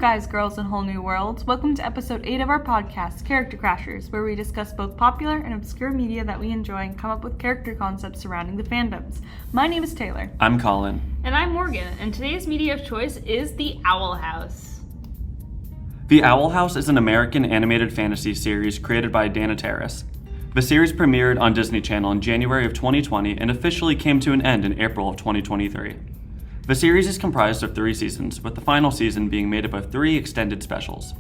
guys, girls, and whole new worlds. Welcome to episode 8 of our podcast, Character Crashers, where we discuss both popular and obscure media that we enjoy and come up with character concepts surrounding the fandoms. My name is Taylor. I'm Colin. And I'm Morgan, and today's media of choice is The Owl House. The Owl House is an American animated fantasy series created by Dana Terrace. The series premiered on Disney Channel in January of 2020 and officially came to an end in April of 2023. The series is comprised of 3 seasons, with the final season being made up of 3 extended specials.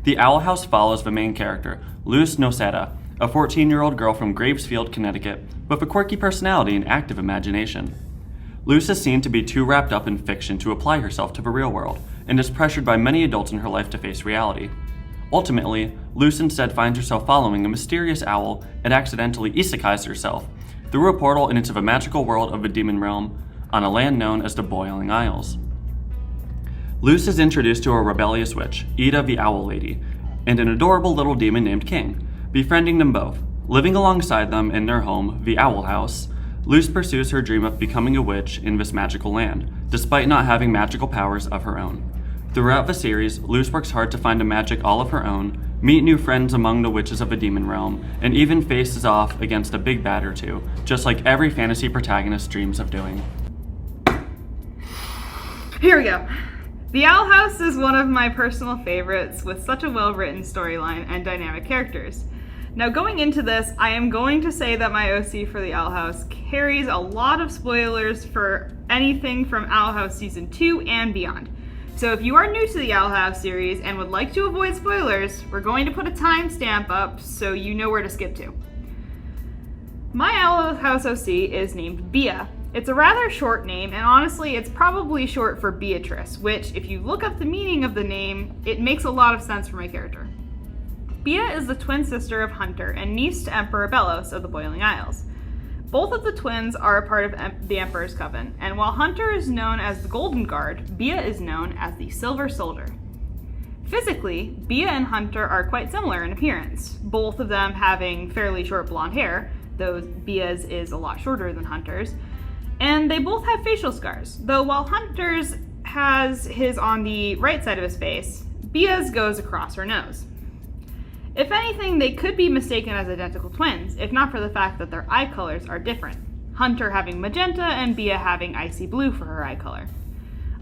The Owl House follows the main character, Luz Noceda, a 14-year-old girl from Gravesfield, Connecticut, with a quirky personality and active imagination. Luz is seen to be too wrapped up in fiction to apply herself to the real world, and is pressured by many adults in her life to face reality. Ultimately, Luz instead finds herself following a mysterious owl and accidentally isekais herself through a portal and into the magical world of the demon realm, on a land known as the Wailing Isles. Luz is introduced to a rebellious witch, Ida the Owl Lady, and an adorable little demon named King. Befriending them both, living alongside them in their home, the Owl House, Luz pursues her dream of becoming a witch in this magical land, despite not having magical powers of her own. Throughout the series, Luz works hard to find a magic all of her own, meet new friends among the witches of the demon realm, and even faces off against a big bad or two, just like every fantasy protagonist dreams of doing. Here we go. The Owl House is one of my personal favorites with such a well-written storyline and dynamic characters. Now going into this, I am going to say that my OC for The Owl House carries a lot of spoilers for anything from Owl House Season 2 and beyond. So if you are new to the Owl House series and would like to avoid spoilers, we're going to put a timestamp up so you know where to skip to. My Owl House OC is named Bia. It's a rather short name, and honestly, it's probably short for Beatrice, which, if you look up the meaning of the name, it makes a lot of sense for my character. Bia is the twin sister of Hunter and niece to Emperor Belos of the Wailing Isles. Both of the twins are a part of the Emperor's Coven, and while Hunter is known as the Golden Guard, Bia is known as the Silver Soldier. Physically, Bia and Hunter are quite similar in appearance, both of them having fairly short blonde hair, though Bia's is a lot shorter than Hunter's, and they both have facial scars, though while Hunter's has his on the right side of his face, Bia's goes across her nose. If anything, they could be mistaken as identical twins, if not for the fact that their eye colors are different, Hunter having magenta and Bia having icy blue for her eye color.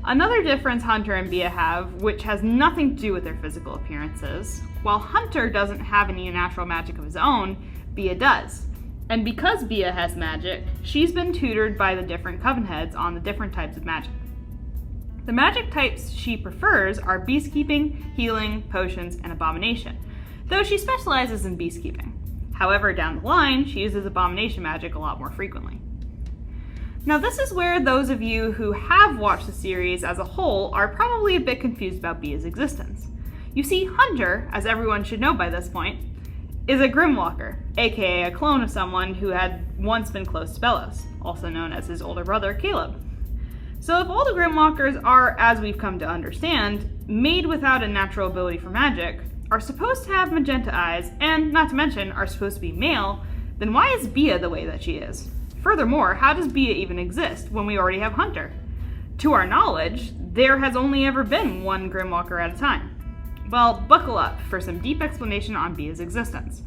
Another difference Hunter and Bia have, which has nothing to do with their physical appearances, while Hunter doesn't have any natural magic of his own, Bia does. And because Bia has magic, she's been tutored by the different coven heads on the different types of magic. The magic types she prefers are beastkeeping, healing, potions, and abomination, though she specializes in beastkeeping. However, down the line, she uses abomination magic a lot more frequently. Now this is where those of you who have watched the series as a whole are probably a bit confused about Bia's existence. You see, Hunter, as everyone should know by this point, is a Grimwalker, aka a clone of someone who had once been close to Belos, also known as his older brother, Caleb. So if all the Grimwalkers are, as we've come to understand, made without a natural ability for magic, are supposed to have magenta eyes, and not to mention are supposed to be male, then why is Bia the way that she is? Furthermore, how does Bia even exist when we already have Hunter? To our knowledge, there has only ever been one Grimwalker at a time. Well, buckle up for some deep explanation on Bia's existence.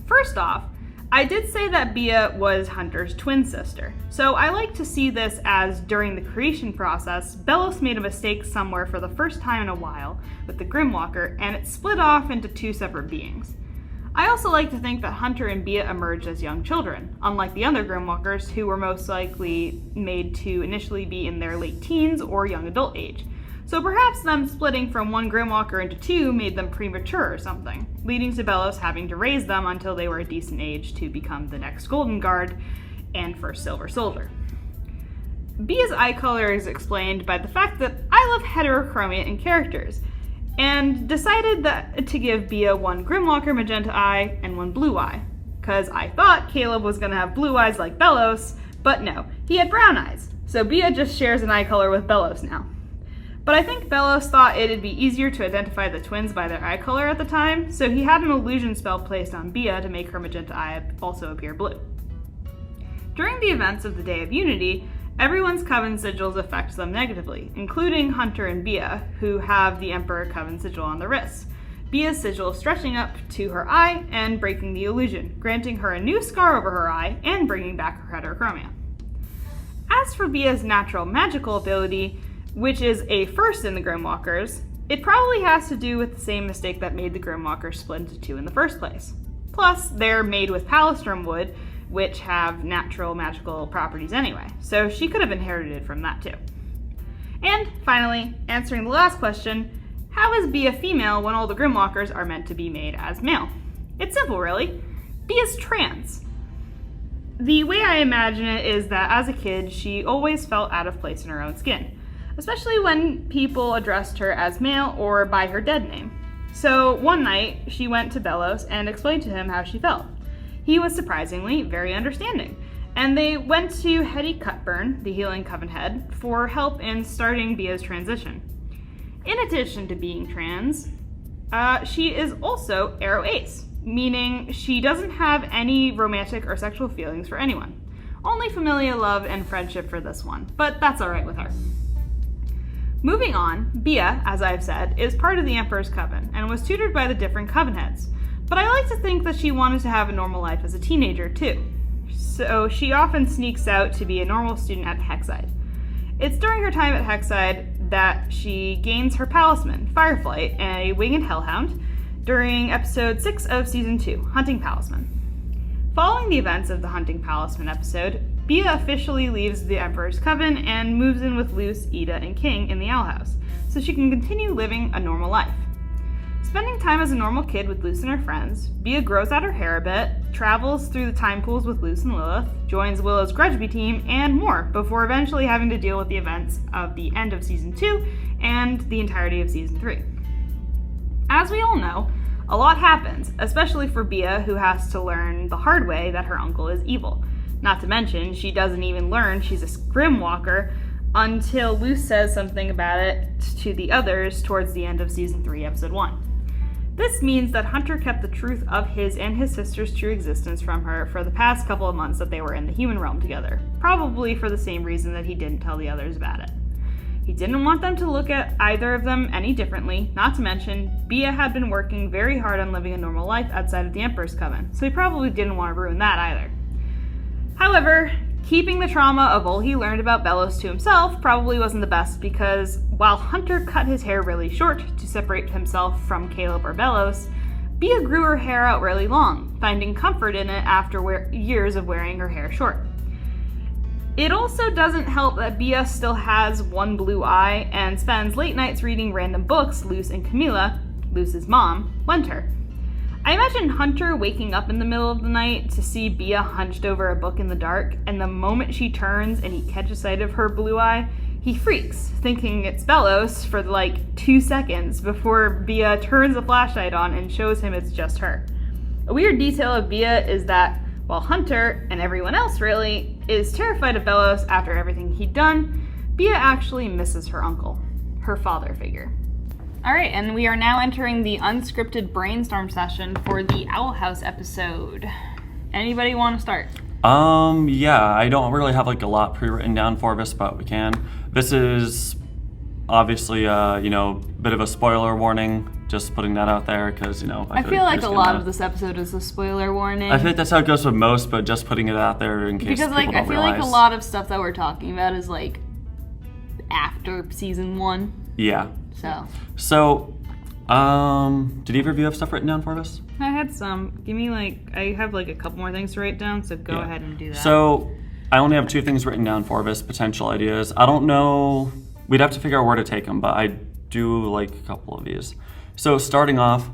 First off, I did say that Bia was Hunter's twin sister, so I like to see this as during the creation process, Belos made a mistake somewhere for the first time in a while with the Grimwalker, and it split off into 2 separate beings. I also like to think that Hunter and Bia emerged as young children, unlike the other Grimwalkers who were most likely made to initially be in their late teens or young adult age. So perhaps them splitting from one Grimwalker into 2 made them premature or something, leading to Belos having to raise them until they were a decent age to become the next Golden Guard and first Silver Soldier. Bia's eye color is explained by the fact that I love heterochromia in characters, and decided to give Bia one Grimwalker magenta eye and one blue eye, because I thought Caleb was going to have blue eyes like Belos, but no, he had brown eyes, so Bia just shares an eye color with Belos now. But I think Belos thought it'd be easier to identify the twins by their eye color at the time, so he had an illusion spell placed on Bia to make her magenta eye also appear blue. During the events of the Day of Unity, Everyone's coven sigils affect them negatively, including Hunter and Bia, who have the Emperor coven sigil on their wrists. Bia's sigil stretching up to her eye and breaking the illusion, granting her a new scar over her eye and bringing back her heterochromia. As for Bia's natural magical ability, which is a first in the Grimwalkers, it probably has to do with the same mistake that made the Grimwalkers split into two in the first place. Plus, they're made with palistrom wood, which have natural magical properties anyway, so she could have inherited it from that too. And finally, answering the last question, how is Bia female when all the Grimwalkers are meant to be made as male? It's simple, really. Bia's trans. The way I imagine it is that as a kid, she always felt out of place in her own skin, especially when people addressed her as male or by her dead name. So one night, she went to Bellows and explained to him how she felt. He was surprisingly very understanding, and they went to Hetty Cutburn, the Healing Coven head, for help in starting Bia's transition. In addition to being trans, she is also Aro Ace, meaning she doesn't have any romantic or sexual feelings for anyone. Only familial love and friendship for this one, but that's alright with her. Moving on, Bia, as I've said, is part of the Emperor's Coven and was tutored by the different coven heads. But I like to think that she wanted to have a normal life as a teenager, too. So she often sneaks out to be a normal student at Hexside. It's during her time at Hexside that she gains her palisman, Fireflight, a winged hellhound, during episode 6 of season 2, Hunting Palisman. Following the events of the Hunting Palisman episode, Bia officially leaves the Emperor's Coven and moves in with Luce, Ida, and King in the Owl House, so she can continue living a normal life. Spending time as a normal kid with Luce and her friends, Bia grows out her hair a bit, travels through the time pools with Luce and Lilith, joins Willow's Grudgeby team, and more, before eventually having to deal with the events of the end of Season 2 and the entirety of Season 3. As we all know, a lot happens, especially for Bia, who has to learn the hard way that her uncle is evil. Not to mention, she doesn't even learn she's a Grimwalker until Luce says something about it to the others towards the end of Season 3, Episode 1. This means that Hunter kept the truth of his and his sister's true existence from her for the past couple of months that they were in the human realm together, probably for the same reason that he didn't tell the others about it. He didn't want them to look at either of them any differently, not to mention, Bia had been working very hard on living a normal life outside of the Emperor's Coven, so he probably didn't want to ruin that either. However, keeping the trauma of all he learned about Bellows to himself probably wasn't the best because while Hunter cut his hair really short to separate himself from Caleb or Bellows, Bia grew her hair out really long, finding comfort in it after years of wearing her hair short. It also doesn't help that Bia still has one blue eye and spends late nights reading random books Luce and Camilla, Luce's mom, lent her. I imagine Hunter waking up in the middle of the night to see Bia hunched over a book in the dark, and the moment she turns and he catches sight of her blue eye, he freaks, thinking it's Bellows for like 2 seconds before Bia turns the flashlight on and shows him it's just her. A weird detail of Bia is that while Hunter, and everyone else really, is terrified of Bellows after everything he'd done, Bia actually misses her uncle, her father figure. All right, and we are now entering the unscripted brainstorm session for the Owl House episode. Anybody want to start? Yeah, I don't really have like a lot pre-written down for this, but we can. This is obviously, bit of a spoiler warning. Just putting that out there because, I feel like a lot of this episode is a spoiler warning. I think that's how it goes with most, but just putting it out there in case people don't realize. Because, I feel like a lot of stuff that we're talking about is, like, after season 1. Yeah. So, did either of you have stuff written down for us? I had some. I have a couple more things to write down, so go ahead and do that. So, I only have 2 things written down for us, potential ideas. I don't know, we'd have to figure out where to take them, but I do like a couple of these. So starting off,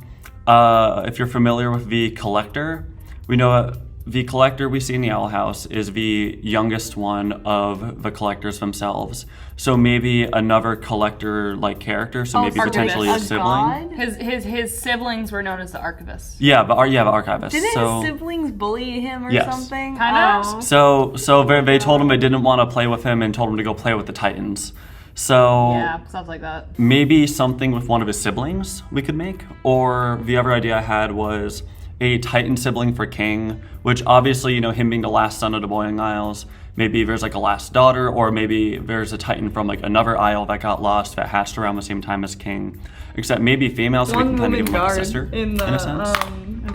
if you're familiar with the Collector, we know the Collector we see in the Owl House is the youngest one of the Collectors themselves. So maybe another Collector-like character, so maybe potentially a sibling. His siblings were known as the Archivists. Yeah, the Archivists. Didn't his siblings bully him or something? Kind of. So they told him they didn't want to play with him and told him to go play with the Titans. So yeah, stuff like that. Maybe something with one of his siblings we could make. Or the other idea I had was a Titan sibling for King, which obviously, him being the last son of the Boiling Isles, maybe there's like a last daughter, or maybe there's a Titan from like another isle that got lost that hatched around the same time as King. Except maybe females, so we can kind of give him like a sister in a sense.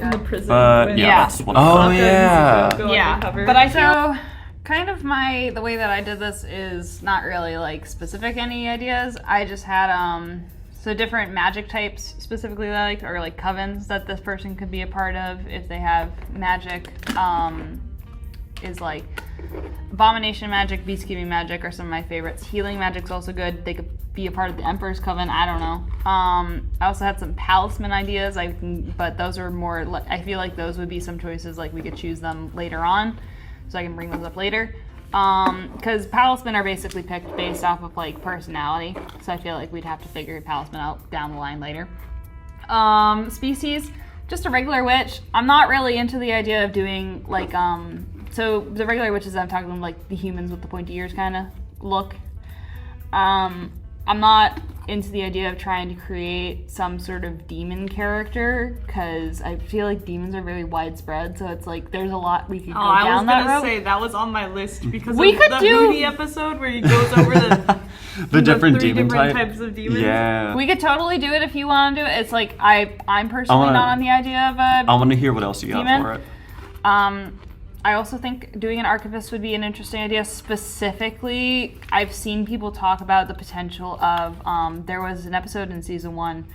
In the prison. But that's what But I So kind of the way that I did this is not really like specific any ideas. I just had so different magic types specifically or like covens that this person could be a part of if they have magic. Is like abomination magic, beastkeeping magic are some of my favorites. Healing magic's also good. They could be a part of the Emperor's Coven. I don't know. I also had some palisman ideas. But those are more. I feel like those would be some choices. Like we could choose them later on, so I can bring those up later. Because palisman are basically picked based off of like personality. So I feel like we'd have to figure palisman out down the line later. Species, just a regular witch. I'm not really into the idea of doing like So the regular witches I'm talking about, like the humans with the pointy ears kind of look. I'm not into the idea of trying to create some sort of demon character because I feel like demons are very widespread. So it's like there's a lot we could go down that road. I was gonna say that was on my list because we of could the do Hootie episode where he goes over the different three demon different types of demons. Yeah. We could totally do it if you want to do it. It's like I'm personally not on the idea of a I want to hear what else you got demon. for it. I also think doing an archivist would be an interesting idea. Specifically, I've seen people talk about the potential of, there was an episode in season 1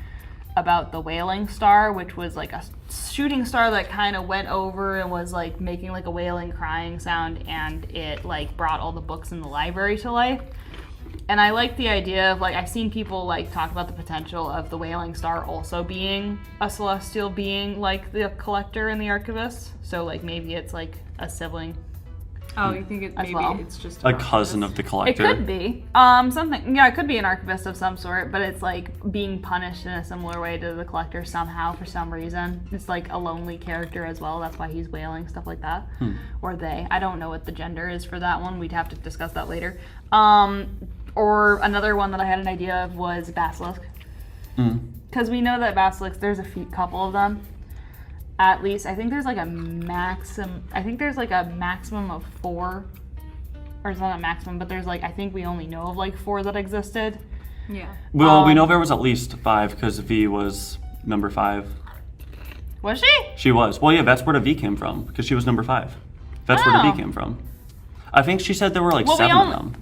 about the Wailing Star, which was like a shooting star that kind of went over and was like making like a wailing crying sound, and it like brought all the books in the library to life. And I like the idea of, like, I've seen people, like, talk about the potential of the Wailing Star also being a celestial being, like the Collector and the Archivist. So, like, maybe it's, like, a sibling. Oh, you think it's just a cousin of the Collector? It could be. It could be an Archivist of some sort, but it's, like, being punished in a similar way to the Collector somehow for some reason. It's, like, a lonely character as well. That's why he's wailing, stuff like that. Or they. I don't know what the gender is for that one. We'd have to discuss that later. Or another one that I had an idea of was Basilisk. Because we know that Basilisk, there's a couple of them. At least, I think there's like a maximum of 4. Or it's not a maximum, but there's like, I think we only know of like 4 that existed. Yeah. Well, we know there was at least 5 because V was number 5. Was she? She was. Well, yeah, that's where the V came from because she was number 5. That's where the V came from. I think she said there were like 7 of them.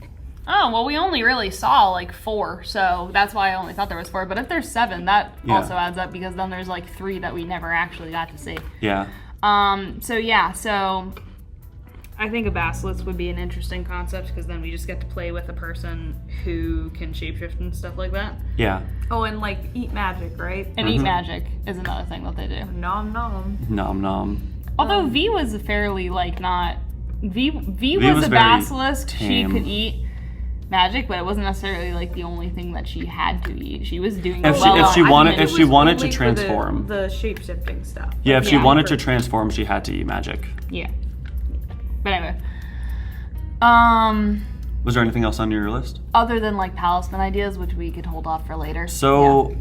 Oh, well, we only really saw like 4, so that's why I only thought there was 4. But if there's 7, that also adds up because then there's like 3 that we never actually got to see. Yeah. So I think a basilisk would be an interesting concept because then we just get to play with a person who can shapeshift and stuff like that. Yeah. Oh, and like eat magic, right? And eat magic is another thing that they do. Nom nom. Nom nom. Although V was fairly like not... V was a basilisk. Tame. She could eat magic, but it wasn't necessarily like the only thing that she had to eat. She was doing if she wanted to transform, the shape-shifting stuff. Yeah, if she wanted to transform, she had to eat magic. Yeah. But anyway. Was there anything else on your list? Other than like palisman ideas, which we could hold off for later. So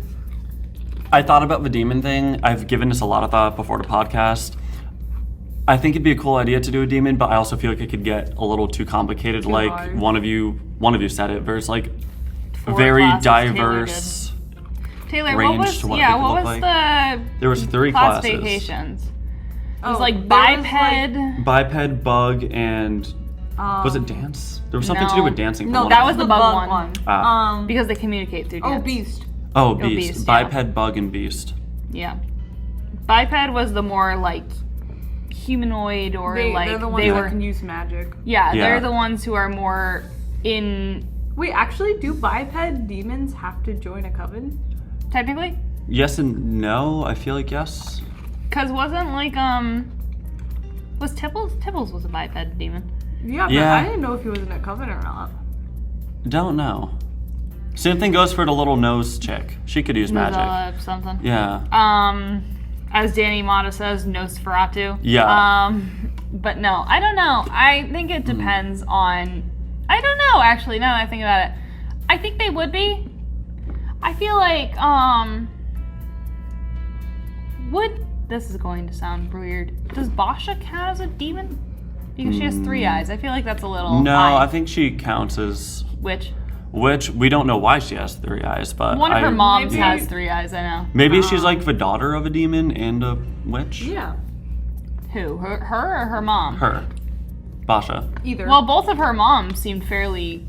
I thought about the demon thing. I've given this a lot of thought before the podcast. I think it'd be a cool idea to do a demon, but I also feel like it could get a little too complicated. Like hard. one of you said it. There's like 4 very classes diverse Taylor, range what was to what people what look was like. the There was 3 classes. classifications? It was Oh, like there biped. was, Biped, bug, and was it dance? There was something to do no. with dancing. No, from that one was of the them. bug one. Ah. Because they communicate through dance. beast. Oh, beast, beast. yeah. Biped, bug, and beast. Yeah. Biped was the more like humanoid or They're the ones that can use magic. Yeah, Yeah. they're the ones who are more in Wait, actually, do biped demons have to join a coven? technically? Yes and no. I feel like yes. Cause wasn't like was Tibbles was a biped demon. Yeah, but Yeah. I didn't know if he was in a coven or not. Don't know. Same thing goes for the little nose chick. She could use magic. Something. Yeah. As Danny Mata says, Nosferatu. Yeah. But no, I don't know. I think it depends on. I don't know. Actually, now that I think about it, I think they would be. I feel like this is going to sound weird. Does Basha count as a demon? Because she has 3 eyes. I feel like that's a little No, high. I think she counts as... Which we don't know why she has 3 eyes, but... one of her moms maybe- has 3 eyes, I know. Maybe she's like the daughter of a demon and a witch? Yeah. Who? Her or her mom? Her. Basha. Either. Well, both of her moms seemed fairly...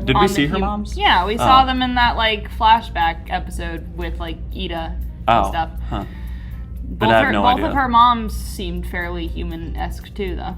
Did on we the see her hum- moms? Yeah, we saw Oh. them in that like flashback episode with like Ida and stuff. Huh. Both, I have no both idea. of her moms seemed fairly human-esque too, though.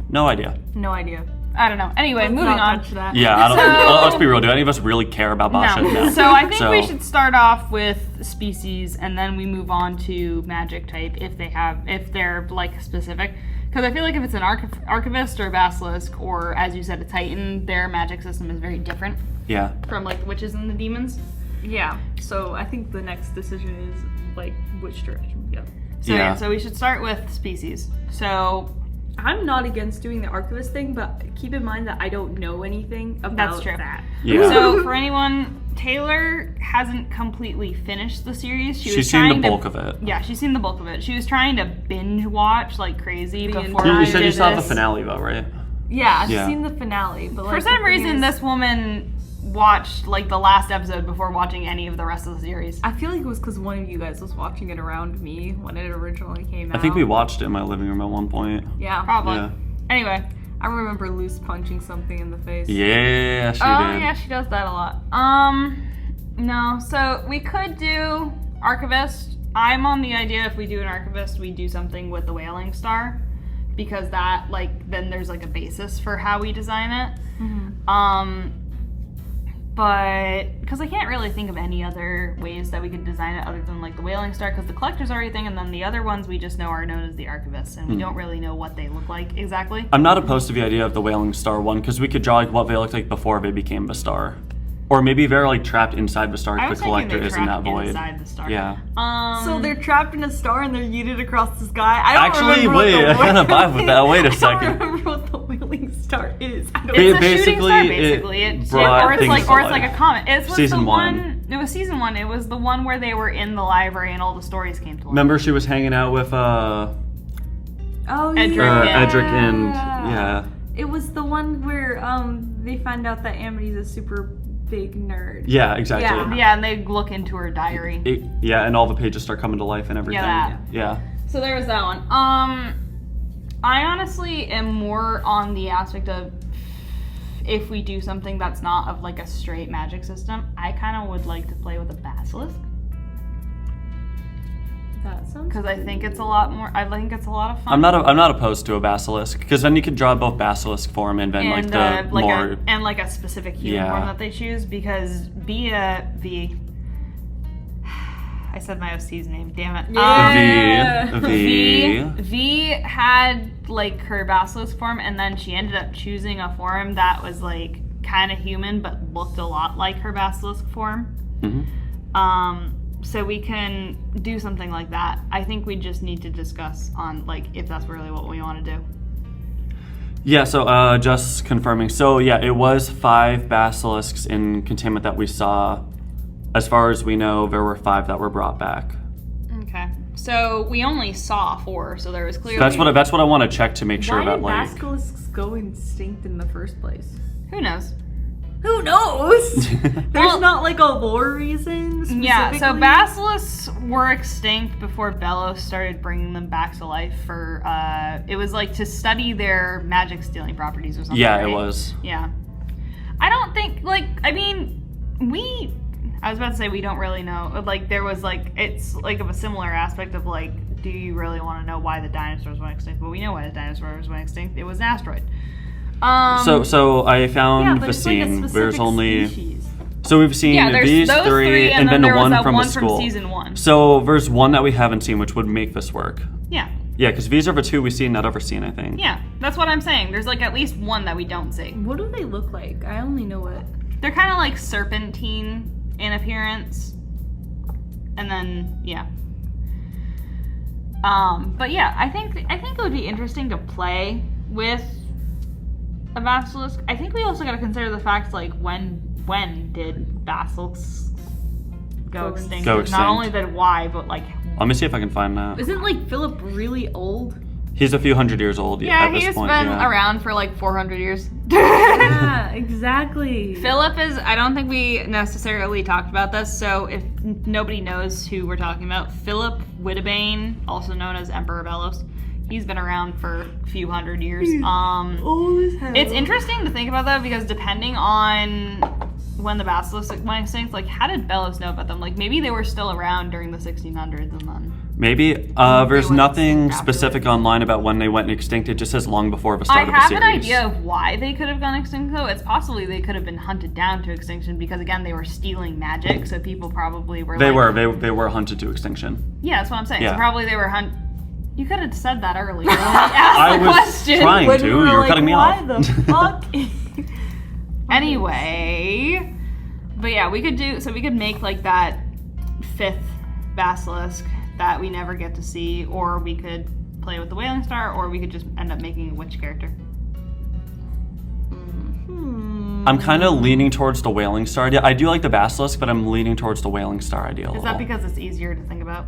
No idea. No idea. I don't know. Anyway, Let's moving not on. touch that. Yeah, I don't. So- Let's be real. Do any of us really care about Basha? No. So I think So- we should start off with species, and then we move on to magic type if they're like specific. Because I feel like if it's an archivist or a basilisk, or as you said, a titan, their magic system is very different Yeah. from like the witches and the demons. Yeah. So I think the next decision is like which direction we go. So Yeah. so we should start with species. So I'm not against doing the archivist thing, but keep in mind that I don't know anything about That's true. that. Yeah. So for anyone, Taylor hasn't completely finished the series. She was She's seen trying the to- bulk of it. Yeah, she's seen the bulk of it. She was trying to binge watch like crazy The before entire- You we said you did saw the this. finale though, right? Yeah, I've Yeah. seen the finale, but like For some the thing reason, is, this woman watched like the last episode before watching any of the rest of the series. I feel like it was because one of you guys was watching it around me when it originally came out. I think we watched it in my living room at one point. Yeah, Probably. Yeah. Anyway. I remember Luce punching something in the face. Yeah, she Oh did. yeah, she does that a lot. No. So we could do archivist. I'm on the idea if we do an archivist, we do something with the Wailing Star, because that then there's like a basis for how we design it. But because I can't really think of any other ways that we could design it other than like the Wailing Star, because the collector's already thing, and then the other ones we just know are known as the archivists, and we don't really know what they look like exactly. I'm not opposed to the idea of the Wailing Star one because we could draw like what they looked like before they became the star, or maybe they're like trapped inside the star. I The was thinking collector they're is in that trapped void. inside the star. Yeah. So they're trapped in a star and they're yeeted across the sky. I don't Actually, remember what wait, the I kind of vibe with that. Wait a I second. don't remember what the Wailing Star is. I don't Ba- It's a basically, shooting star, it basically. brought Or it's things like, to or it's life. like a comet. It was Season the one. It was season 1. It was the one where they were in the library and all the stories came to life. Remember, she was hanging out with Oh, Edric, yeah. yeah. Edric and yeah. It was the one where they find out that Amity's a super big nerd. Yeah, exactly. Yeah. Yeah, and they look into her diary. Yeah, and all the pages start coming to life and everything. that. Yeah. So there was that one. I honestly am more on the aspect of if we do something that's not of like a straight magic system, I kind of would like to play with a basilisk. That sounds Because I think it's a lot more. I think it's a lot of fun. I'm not opposed to a basilisk because then you could draw both basilisk form and then like the more like a specific human Yeah. form that they choose, because I said my OC's name. Damn it. Yeah. V had like her basilisk form, and then she ended up choosing a form that was like kind of human but looked a lot like her basilisk form. Mhm. So we can do something like that. I think we just need to discuss on like if that's really what we want to do. Yeah, so just confirming. So yeah, it was 5 basilisks in containment that we saw. As far as we know, there were 5 that were brought back. Okay. So we only saw 4, so there was clearly That's what I want to check to make sure Why that did like basilisks go extinct in the first place? Who knows? Who knows? There's Well- not like a lore reason. Yeah, so specifically? basilisks were extinct before Bellows started bringing them back to life for, it was like to study their magic stealing properties or something. yeah, right? it was. Yeah. I don't think, I was about to say we don't really know. Like, there was like, it's like of a similar aspect of like, do you really want to know why the dinosaurs went extinct? Well, we know why the dinosaurs went extinct. It was an asteroid. So I yeah, found but the it's like a scene. specific There's only species. so we've seen Yeah, there's these those 3 and then there the was one that from one the from school. season 1. So there's one that we haven't seen, which would make this work. Yeah. Yeah, because these are the 2 we've seen, not ever seen, I think. Yeah, that's what I'm saying. There's like at least one that we don't see. What do they look like? I only know it. They're kind of like serpentine in appearance. And then, yeah. But yeah, I think it would be interesting to play with a basilisk. I think we also got to consider the fact like when did basilisks go extinct? Go Not extinct. only then why, but like Let me see if I can find that. Isn't like Philip really old? He's a few hundred years old Yeah, at this he's point. been yeah. around for like 400 years. Yeah, exactly. Philip is, I don't think we necessarily talked about this, so if nobody knows who we're talking about, Philip Wittebane, also known as Emperor Belos, he's been around for a few hundred years. Old as hell. It's interesting to think about that because depending on when the Basilisk went extinct, like how did Belos know about them? Like maybe they were still around during the 1600s and then... Maybe. There's went nothing extinct specific online about when they went extinct. It just says long before the I start of the have series. an idea of why they could have gone extinct, though. It's possibly they could have been hunted down to extinction because, again, they were stealing magic, so people probably were They like... they were hunted to extinction. Yeah, that's what I'm saying. Yeah. So probably they were You could have said that earlier. When I I asked the was question. trying When to. we You were were like, cutting me why off. the fuck? Anyway, but yeah, we could make like that 5th basilisk that we never get to see, or we could play with the Wailing Star, or we could just end up making a witch character. I'm kind of leaning towards the Wailing Star idea. I do like the Basilisk, but I'm leaning towards the Wailing Star idea a Is little. that because it's easier to think about?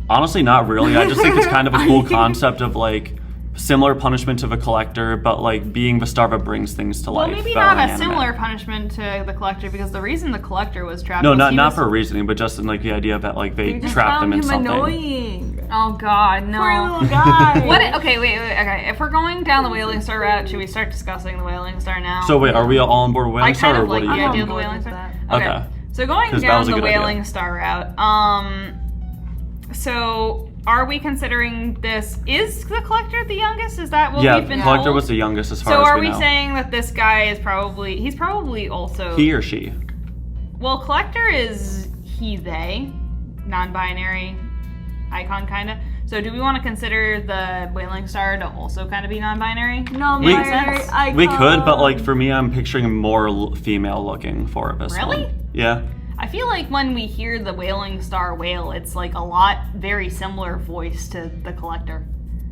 Honestly, not really. I just think it's kind of a cool concept of like similar punishment to the Collector, but like being the star that brings things to Well, life. maybe better not a than similar anime. punishment to the Collector, because the reason the Collector was trapped No, was not he not was... for reasoning, but just in like the idea that like they just trapped them found in him something. annoying. Oh god, no. Poor little guy. Okay, wait, okay. If we're going down the Wailing Star route, should we start discussing the Wailing Star now? So wait, are we all on board with I Wailing Star, kind or of what like do the you I'm idea on of the board Wailing with Star. that. Okay. So going 'Cause that down was a the good idea. Wailing Star route, so are we considering this? Is the Collector the youngest? Is that what Yeah, we've been Collector told? was the youngest as far So as are we we know. saying that this guy is he's probably also... He or she? Well, Collector is he, they, non-binary icon kind of. So do we want to consider the Wailing Star to also kind of be non-binary? No, We- We could, but like for me, I'm picturing more female looking for this Really? one. Yeah. I feel like when we hear the Wailing Star wail, it's like a lot very similar voice to the Collector.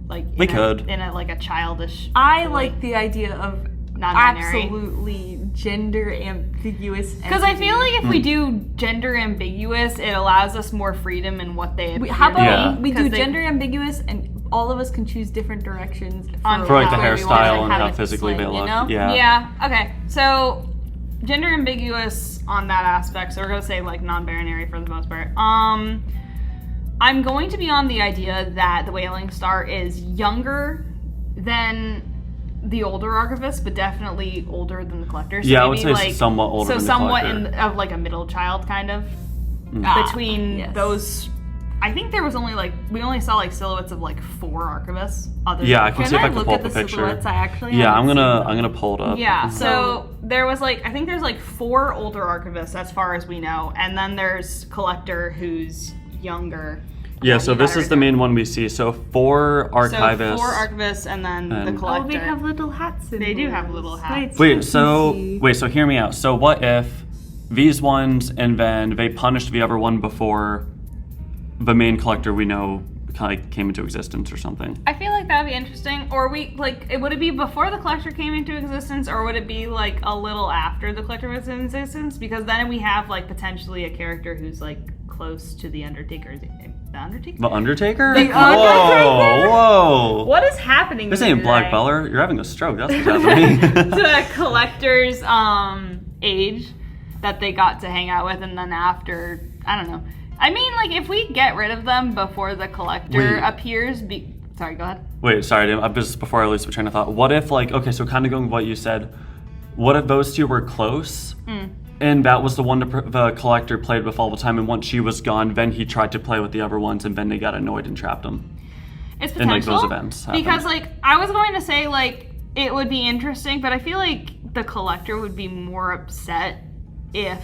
Like We could. in a like a childish. I like the idea of Non-binary. absolutely gender ambiguous. Because I feel like if we do gender ambiguous, it allows us more freedom in what they appear How to about Yeah. we do 'Cause they- gender ambiguous and all of us can choose different directions On For like the how we wanna hairstyle and have how it physically they slang, you look. know? Yeah. Yeah. Okay. So gender ambiguous on that aspect. So we're gonna say like non-binary for the most part. I'm going to be on the idea that the Wailing Star is younger than the older Archivist, but definitely older than the Collector. So Yeah, I would maybe, say somewhat older So than the somewhat Collector. of like a middle child kind of between yes. those. I think there was only we only saw like silhouettes of like 4 Archivists. Other Yeah, I than can see if I can look pull at up a the picture. silhouettes? I actually Yeah, haven't I'm seen gonna pull it up. Yeah, so there was I think there's 4 older Archivists as far as we know, and then there's Collector who's younger. Yeah, so this is the main one we see. So 4 archivists. So 4 Archivists and then the And- Collector. Oh, they have little hats. They do have little hats. So hear me out. So what if these ones and then they punished the other one before the main Collector we know kind of came into existence or something? I feel like that would be interesting. Or would it be before the Collector came into existence, or would it be like a little after the Collector was in existence? Because then we have potentially a character who's close to the Undertaker. Is it the Undertaker? The Undertaker? The Whoa, Undertaker? whoa. What is happening? This to me ain't Black today? Beller. You're having a stroke. That's what's happening. The Collector's age that they got to hang out with, and then after, I don't know. I mean, if we get rid of them before the Collector Wait. appears, sorry, go ahead. Wait, sorry, just before I lose my train of thought. What if, okay, so kind of going with what you said, what if those two were close? And that was the one the Collector played with all the time, and once she was gone, then he tried to play with the other ones, and then they got annoyed and trapped him. It's And, potential. those events happen. Because, I was going to say, it would be interesting, but I feel like the Collector would be more upset if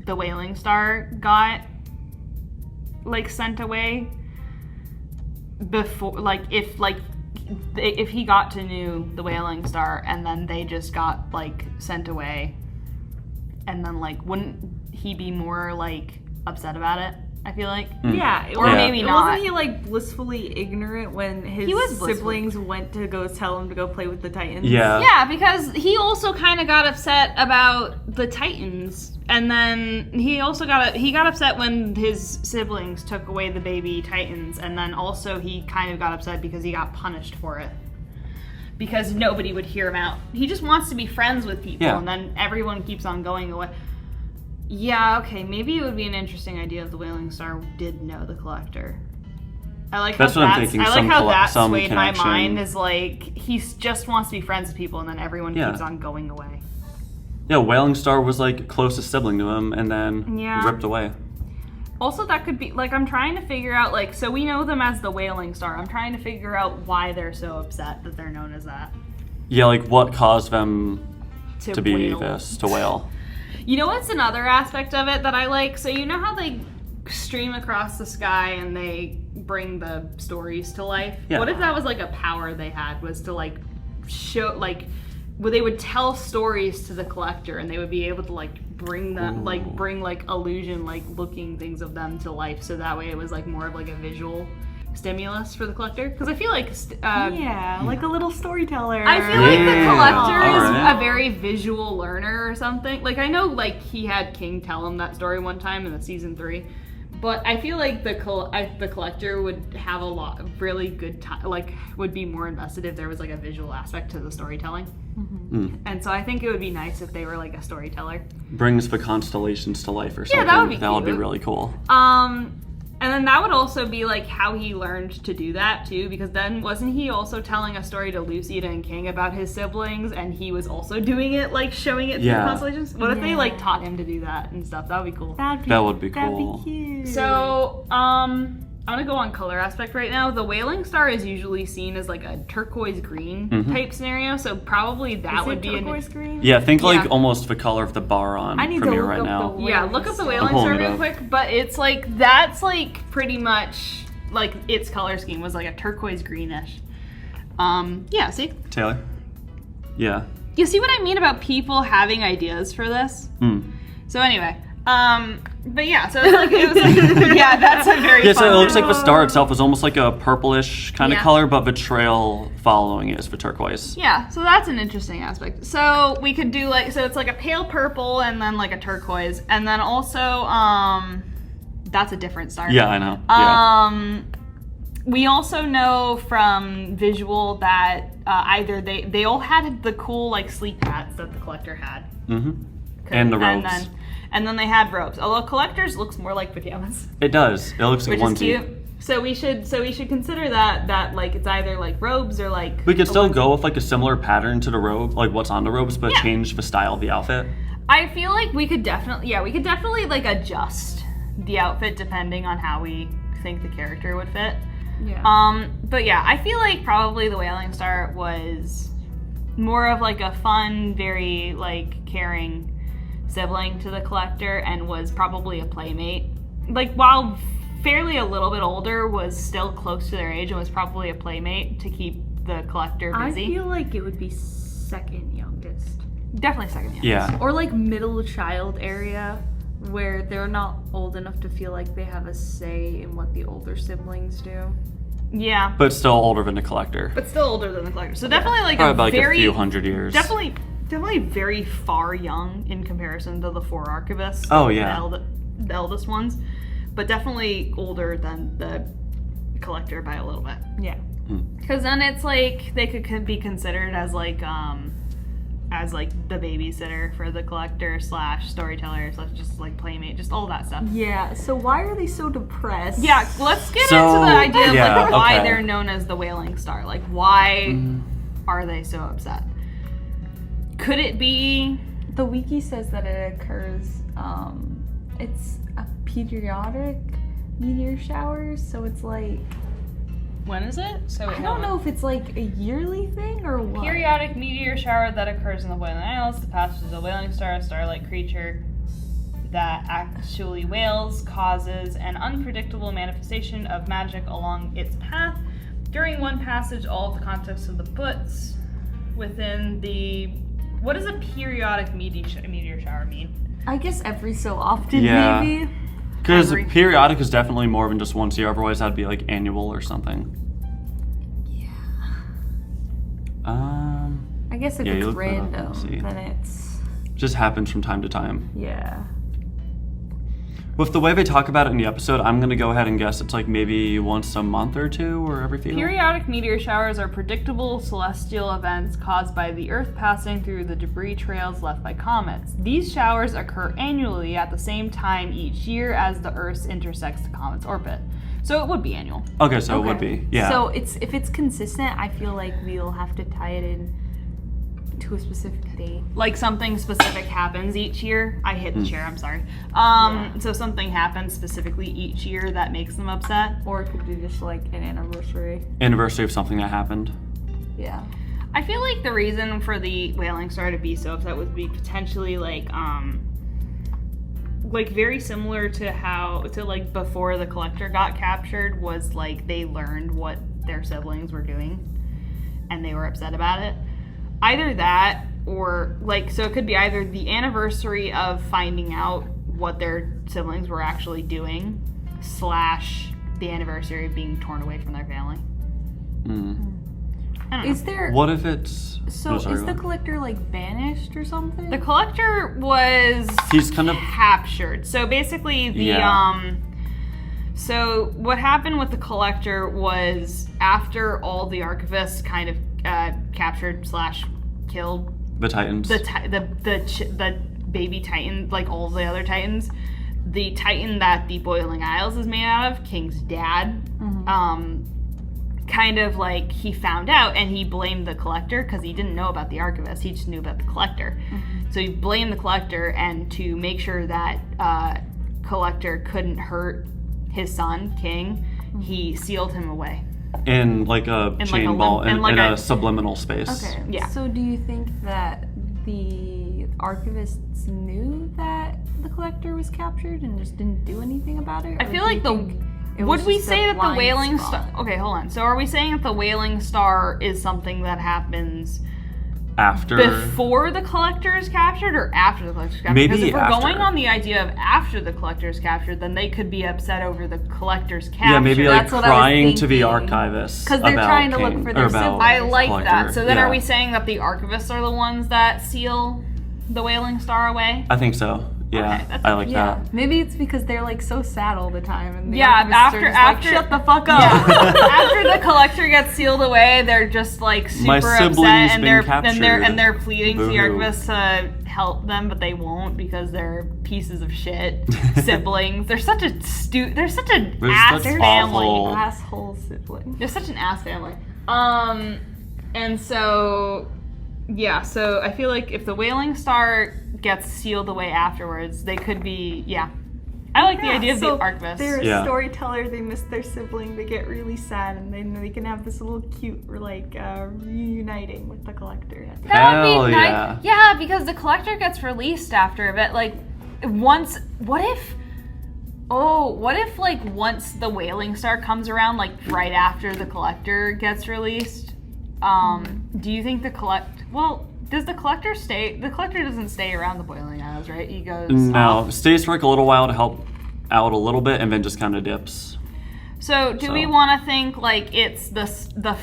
the Wailing Star got, sent away before, if he got to know the Wailing Star and then they just got, sent away, and then, wouldn't he be more, upset about it? I feel like. Yeah, Or maybe not. Wasn't he like blissfully ignorant when his He was blissfully. siblings went to go tell him to go play with the Titans? Yeah. Yeah, because he also kind of got upset about the Titans, and then he also got upset when his siblings took away the baby Titans, and then also he kind of got upset because he got punished for it. Because nobody would hear him out. He just wants to be friends with people, Yeah. and then everyone keeps on going away. Yeah, okay, maybe it would be an interesting idea if the Wailing Star did know the Collector. I like That's how what I'm thinking, I like some how that some swayed my connection. mind. Is like he just wants to be friends with people, and then everyone Yeah. keeps on going away. Yeah, Wailing Star was like closest sibling to him, and then Yeah. ripped away. Also, that could be like I'm trying to figure out like so we know them as the Wailing Star. I'm trying to figure out why they're so upset that they're known as that. Yeah, like what caused them to be wail. this, to wail. You know what's another aspect of it that I like? So you know how they stream across the sky and they bring the stories to life? Yeah. What if that was like a power they had, was to like show like where they would tell stories to the Collector and they would be able to like bring them like bring like illusion like looking things of them to life, so that way it was like more of like a visual stimulus for the Collector, because I feel like Yeah, like a little storyteller. I feel like the Yeah. Collector is Alright. a very visual learner or something. Like I know, like he had King tell him that story one time in the season 3, but I feel like the Collector would have a lot of really good time. Like would be more invested if there was like a visual aspect to the storytelling. And so I think it would be nice if they were like a storyteller. Brings the constellations to life or something. that would be That would be cute. really cool. And then that would also be like how he learned to do that too, because then wasn't he also telling a story to Lucida and King about his siblings, and he was also doing it, like showing it through Yeah. the constellations? What if they Yeah. like taught him to do that and stuff? That would be cool. That would be cool. That'd be cute. So, I'm gonna go on color aspect right now. The Wailing Star is usually seen as like a turquoise green type scenario, so probably that Is would it be turquoise green? Yeah, think like Yeah. almost the color of the bar on I need to Premiere look right up now. the Yeah, look up the Wailing pulling Star it real up. quick, but it's like, that's like pretty much, like its color scheme was like a turquoise greenish. Yeah, see? Taylor? Yeah. You see what I mean about people having ideas for this? So anyway, but yeah, so it's like, it was like, yeah, that's a very Yeah, so fun it looks like the star itself is almost like a purplish kind of Yeah. color, but the trail following it is for turquoise. Yeah, so that's an interesting aspect. So we could do like, so it's like a pale purple and then like a turquoise, and then also, that's a different star. Yeah, I know. Yeah. We also know from visual that either they all had the cool like sleep hats that the Collector had. And the robes. And then they had robes. Although Collector's looks more like pajamas, It does. It looks like which one is cute. So we should consider that like it's either like robes or like We could a still onesie. go with like a similar pattern to the robe, like what's on the robes, but Yeah. change the style of the outfit. I feel like we could definitely like adjust the outfit depending on how we think the character would fit. Yeah. But yeah, I feel like probably the Wailing Star was more of like a fun, very like caring sibling to the Collector, and was probably a playmate. Like while fairly a little bit older, was still close to their age and was probably a playmate to keep the Collector I busy. feel like it would be second youngest. Definitely second youngest. Yeah. Or like middle child area, where they're not old enough to feel like they have a say in what the older siblings do. Yeah. But still older than the collector. But still older than the Collector. So definitely like Probably a about like very a few hundred years. Definitely very far young in comparison to the 4 archivists. Oh, yeah. The eldest ones. But definitely older than the Collector by a little bit. Yeah. Because then it's like they could be considered as like the babysitter for the Collector / storyteller / just like playmate, just all that stuff. Yeah, so why are they so depressed? Yeah, let's get So, into the idea of yeah, like why okay. they're known as the Wailing Star. Like why are they so upset? Could it be? The wiki says that it occurs, it's a periodic meteor shower, so it's like, When is it? So I don't know if it's like a yearly thing or what. Periodic meteor shower that occurs in the Wailing Isles. The passage of the Wailing Star, a star-like creature that actually wails, causes an unpredictable manifestation of magic along its path. During one passage, all of the context of the books within the... What does a periodic meteor shower mean? I guess every so often, Yeah. maybe. Because agree. periodic is definitely more than just once a year. Otherwise, that'd be like annual or something. I guess if Yeah, you it's look that up and random, see. then it's Just happens from time to time. yeah. With the way they talk about it in the episode, I'm gonna go ahead and guess it's like maybe once a month or two or every few. Periodic meteor showers are predictable celestial events caused by the Earth passing through the debris trails left by comets. These showers occur annually at the same time each year as the Earth intersects the comet's orbit. So it would be annual. Okay, so it would be. Yeah. So if it's consistent, I feel like we'll have to tie it in to a specific date. Like something specific happens each year. I hit the chair, I'm sorry. So something happens specifically each year that makes them upset. Or it could be just like an anniversary. Anniversary of something that happened. Yeah. I feel like the reason for the Wailing Star to be so upset would be potentially like very similar to how like before the Collector got captured was like they learned what their siblings were doing and they were upset about it. Either that or like so it could be either the anniversary of finding out what their siblings were actually doing / the anniversary of being torn away from their family. I don't know. Is there What if it's... so oh, sorry, is go the ahead. Collector like banished or something? The Collector was He's kind of... captured. So basically the Yeah. so what happened with the Collector was after all the archivists kind of captured / killed The Titans. the baby Titan, like all the other Titans, the Titan that the Boiling Isles is made out of, King's dad, kind of like he found out and he blamed the Collector because he didn't know about the Archivist, he just knew about the Collector. So he blamed the Collector, and to make sure that Collector couldn't hurt his son, King, he sealed him away. in like a In chain like a ball, lim- in like in a a- subliminal space. Okay. Yeah. So do you think that the archivists knew that the Collector was captured and just didn't do anything about it? I Or feel do like you think it was would we just a say that the blind Wailing spot? Star? Okay, hold on. So are we saying that the Wailing Star is something that happens After... before the Collector is captured or after the Collector is captured? Maybe because if we're after. going on the idea of after the Collector is captured, then they could be upset over the Collector's capture. Yeah, maybe like That's what I was crying to the thinking. archivists 'Cause they're about trying to look King, for or their about siblings. I like Collector. that. So then Yeah. are we saying that the Archivists are the ones that seal the Wailing Star away? I think so. Yeah, Okay, that's- I like Yeah, that. maybe it's because they're like so sad all the time, and the Yeah, archivists after- are just after- like, shut the fuck up. Yeah. After the Collector gets sealed away, they're just like My super siblings upset, and been they're captured. pleading to the Boo-hoo. Archivists to help them, but they won't because they're pieces of shit siblings. They're such a they're such an They're ass such family. awful- Asshole sibling. They're such an ass family. And so yeah, so I feel like if the Wailing Star gets sealed away afterwards, they could be I like the idea of the Archivists. They're a Yeah. storyteller. They miss their sibling. They get really sad, and then they can have this little cute, like, reuniting with the Collector. That would Hell be yeah. nice. Yeah, because the Collector gets released after a bit. Like, once like once the Wailing Star comes around, like right after the Collector gets released, do you think does the Collector stay? The Collector doesn't stay around the Boiling Isles, right? He goes No, off. stays for like a little while to help out a little bit, and then just kind of dips. So do we want to think like it's the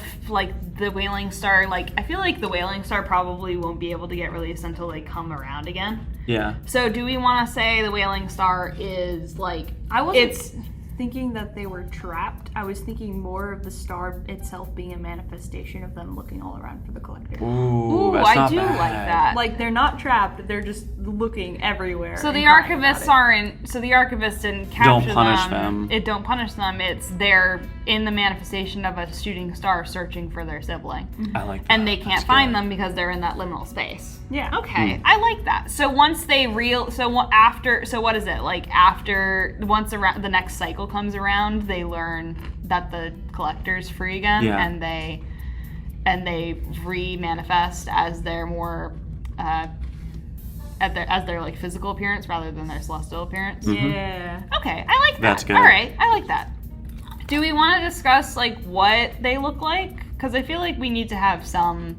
Wailing Star? Like, I feel like the Wailing Star probably won't be able to get released until they come around again. Yeah. So do we want to say the Wailing Star is like I wasn't thinking that they were trapped. I was thinking more of the star itself being a manifestation of them looking all around for the Collector. Ooh, Ooh, that's I not do bad. like that. Like, they're not trapped. They're just looking everywhere. So and the crying about archivists it. aren't. So the archivists didn't capture punish them. It don't punish them. It's they're in the manifestation of a shooting star searching for their sibling, I like that. and they can't That's find good. them because they're in that liminal space. Yeah. Okay, I like that. So once they after, so what is it like after once around the next cycle comes around, they learn that the Collector's free again, Yeah. and they re-manifest as their more as their like physical appearance rather than their celestial appearance. Yeah. Okay, I like that. That's good. All right, I like that. Do we want to discuss like what they look like? Because I feel like we need to have some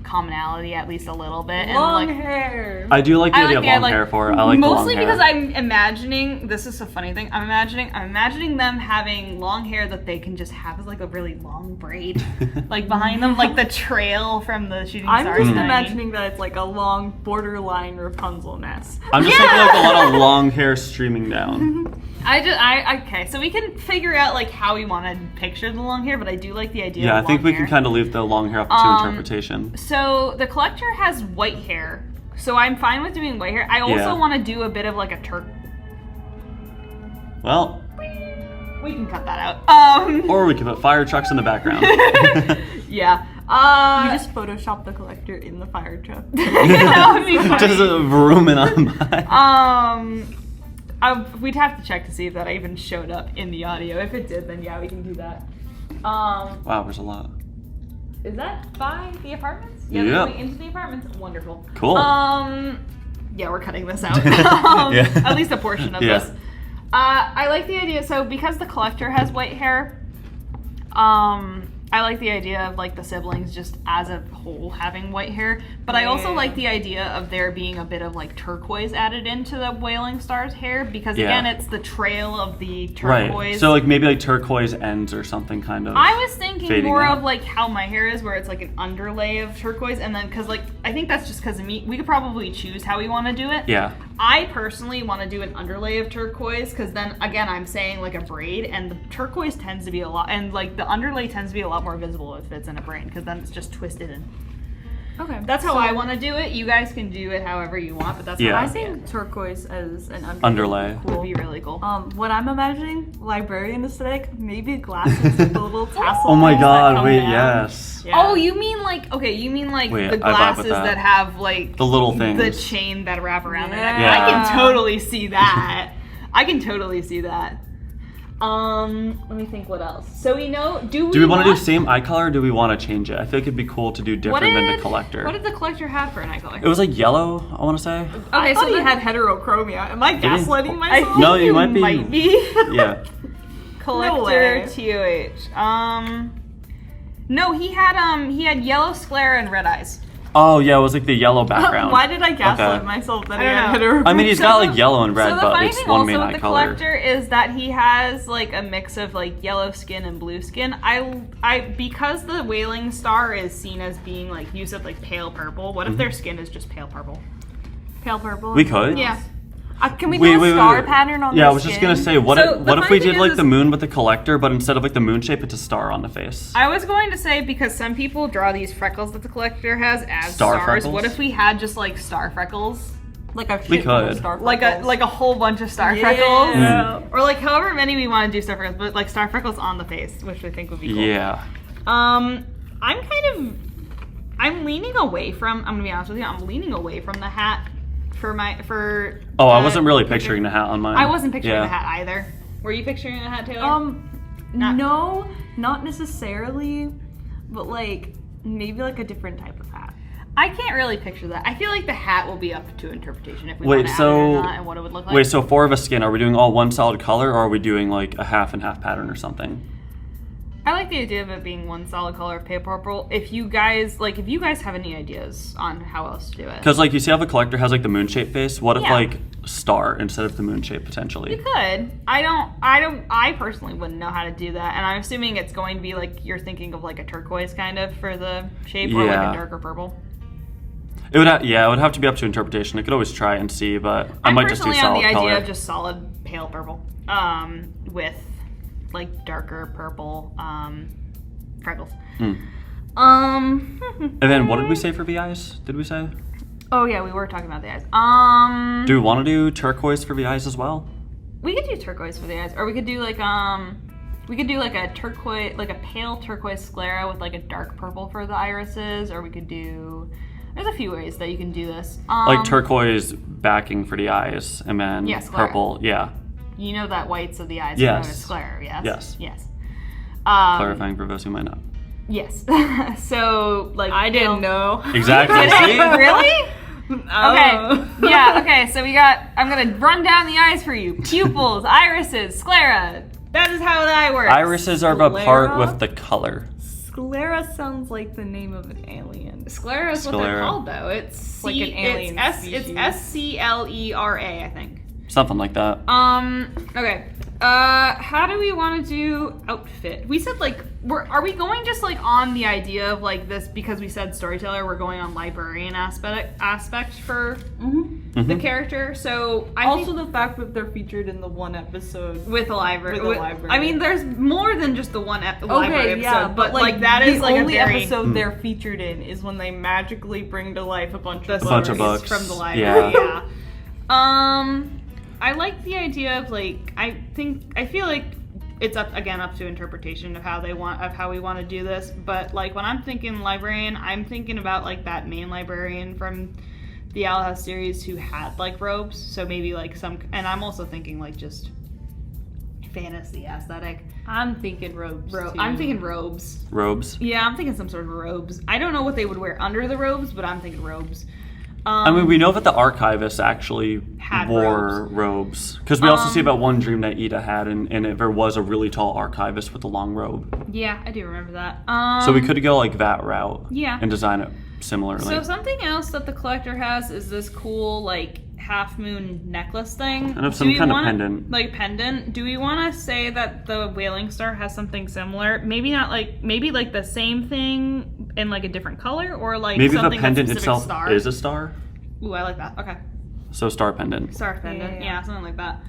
commonality at least a little bit. Long and hair. I do like the idea of long hair for it. I like mostly the long hair. because I'm imagining, this is a funny thing, I'm imagining them having long hair that they can just have as like a really long braid like behind them, like the trail from the shooting I'm stars. just thing. imagining that it's like a long borderline Rapunzel mess. I'm just thinking like a lot of long hair streaming down. Okay, so we can figure out like how we want to picture the long hair, but I do like the idea Yeah, of I think long we hair. can kind of leave the long hair up to interpretation. So the collector has white hair, so I'm fine with doing white hair. I also Yeah. want to do a bit of like a Turk. Well, We can cut that out. or we can put fire trucks in the background. Yeah. You just Photoshop the collector in the fire truck. That would be funny. Just vrooming on by. We'd have to check to see if that even showed up in the audio. If it did, then yeah, we can do that. Wow, there's a lot. Is that by the apartments? Yeah. They're going into the apartments. Wonderful. Cool. Yeah, we're cutting this out. Yeah. At least a portion of Yeah. this. I like the idea. So because the collector has white hair, I like the idea of like the siblings just as a whole having white hair, but I also like the idea of there being a bit of like turquoise added into the Wailing Star's hair because again, it's the trail of the turquoise. Right. So like maybe like turquoise ends or something kind of. I was thinking fading more out. of like how my hair is, where it's like an underlay of turquoise, and then because like I think that's just because of me. We could probably choose how we want to do it. Yeah. I personally want to do an underlay of turquoise because then again I'm saying like a braid, and the turquoise tends to be a lot, and like the underlay tends to be a lot more visible if it's in a braid because then it's just twisted in. Okay. That's how I want to do it. You guys can do it however you want, but that's Yeah. how I I think think turquoise as an Underlay. would be really cool. What I'm imagining, librarian aesthetic, maybe glasses with the little tassel. Oh my things that god, come wait, down. yes. Yeah. Oh, you mean like Wait, the I vibe with glasses that. that have like The little things. the chain that wrap around their neck. Yeah. I can totally see that. I can totally see that. Let me think what else. So we know, do Do we want to do same eye color or do we want to change it? I feel like it'd be cool to do different than the collector. What did the collector have for an eye color? It was like yellow, I want to say. I thought he then- had heterochromia. Am I gaslighting I myself? think No, you might be. Might be. Yeah. Collector way. TOH. No, he had yellow sclera and red eyes. Oh yeah, it was like the yellow background. Why did I gaslight Okay. myself that I he had don't know. heterochromia? I mean, he's got like yellow and red, So the but funny it's thing one also main with eye the color. collector is that he has like a mix of like yellow skin and blue skin. I because the Wailing Star is seen as being like you said like pale purple. What if their skin is just pale purple? Pale purple. We could. Yeah. Can we do a star pattern on Yeah, their I was just skin? gonna say, what So if, the what if funny we did thing like is- the moon with the collector, but instead of like the moon shape, it's a star on the face? I was going to say because some people draw these freckles that the collector has as Star stars. freckles? What if we had just like star freckles? Like a We shit ton of could. star Like freckles. a whole bunch of star Yeah. freckles, or like however many we want to do star freckles, but like star freckles on the face, which I think would be cool. Yeah. I'm leaning away from. I'm gonna be honest with you. I'm leaning away from the hat for. Oh, I wasn't really picturing the hat on mine. I wasn't picturing Yeah. the hat either. Were you picturing a hat, Taylor? Not- No, not necessarily, but like maybe like a different type of hat. I can't really picture that. I feel like the hat will be up to interpretation if we Wait, want to add it so- or not, and what it would look like. Wait, so 4 of a skin, are we doing all one solid color, or are we doing like a half and half pattern or something? I like the idea of it being one solid color of pale purple. If you guys have any ideas on how else to do it, Because like you see how the collector has like the moon shape face. What if Yeah. like star instead of the moon shape potentially? you could. I personally wouldn't know how to do that, and I'm assuming it's going to be like you're thinking of like a turquoise kind of for the shape, or like Yeah. a darker purple. It would it would have to be up to interpretation. I could always try and see, but I I'm might just do personally on solid the color. idea of just solid pale purple, with like darker purple freckles. And then what did we say for the eyes? Did we say? Oh yeah, we were talking about the eyes. Do we want to do turquoise for the eyes as well? We could do turquoise for the eyes, or we could do like a turquoise, like a pale turquoise sclera with like a dark purple for the irises, or we could do. There's a few ways that you can do this. Like turquoise backing for the eyes, and then Yeah, sclera. purple. Yeah. You know that whites of the eyes Yes. are known as sclera, yes? Yes. Yes. Clarifying for those who might not. Yes. So like I didn't know. Exactly. See? Really? Oh. Okay. Yeah, okay, so I'm gonna run down the eyes for you. Pupils, irises, sclera. That is how the eye works. Irises are a part Sclera? with the color. Sclera sounds like the name of an alien. Sclera is what they're Sclera. called, though. It's Like an alien It's species. SCLERA, I think. Something like that. Okay. How do we want to do outfit? We said, like, are we going just, like, on the idea of, like, this, because we said storyteller, we're going on librarian aspect for the character. So, I Also, think the fact that they're featured in the one episode. with a library. with a library. I mean, there's more than just the one library episode, yeah, but, like, that is, like, the a only very... episode they're featured in is when they magically bring to life a bunch of the bunch of stories books. from the library. Yeah. Yeah. I like the idea of, like, I feel like it's up to interpretation of how we want to do this. But, like, when I'm thinking librarian, I'm thinking about, like, that main librarian from the Owl House series who had, like, robes. So maybe, like, and I'm also thinking, like, just fantasy aesthetic. I'm thinking robes. too. I'm thinking robes. Robes. Yeah, I'm thinking some sort of robes. I don't know what they would wear under the robes, but I'm thinking robes. I mean, we know that the archivist actually Had wore robes. Because we also see about one dream that Ida had, and there was a really tall archivist with a long robe. Yeah, I do remember that. So we could go like that route. Yeah. And design it similarly. So something else that the collector has is this cool, like, half moon necklace thing. And of some kind of pendant. Like pendant. Do we want to say that the Wailing Star has something similar? Maybe not maybe the same thing in like a different color, or like maybe the something pendant that's itself star. is a star. Ooh, I like that. Okay. So star pendant. Star pendant. Yeah. Yeah, something like that.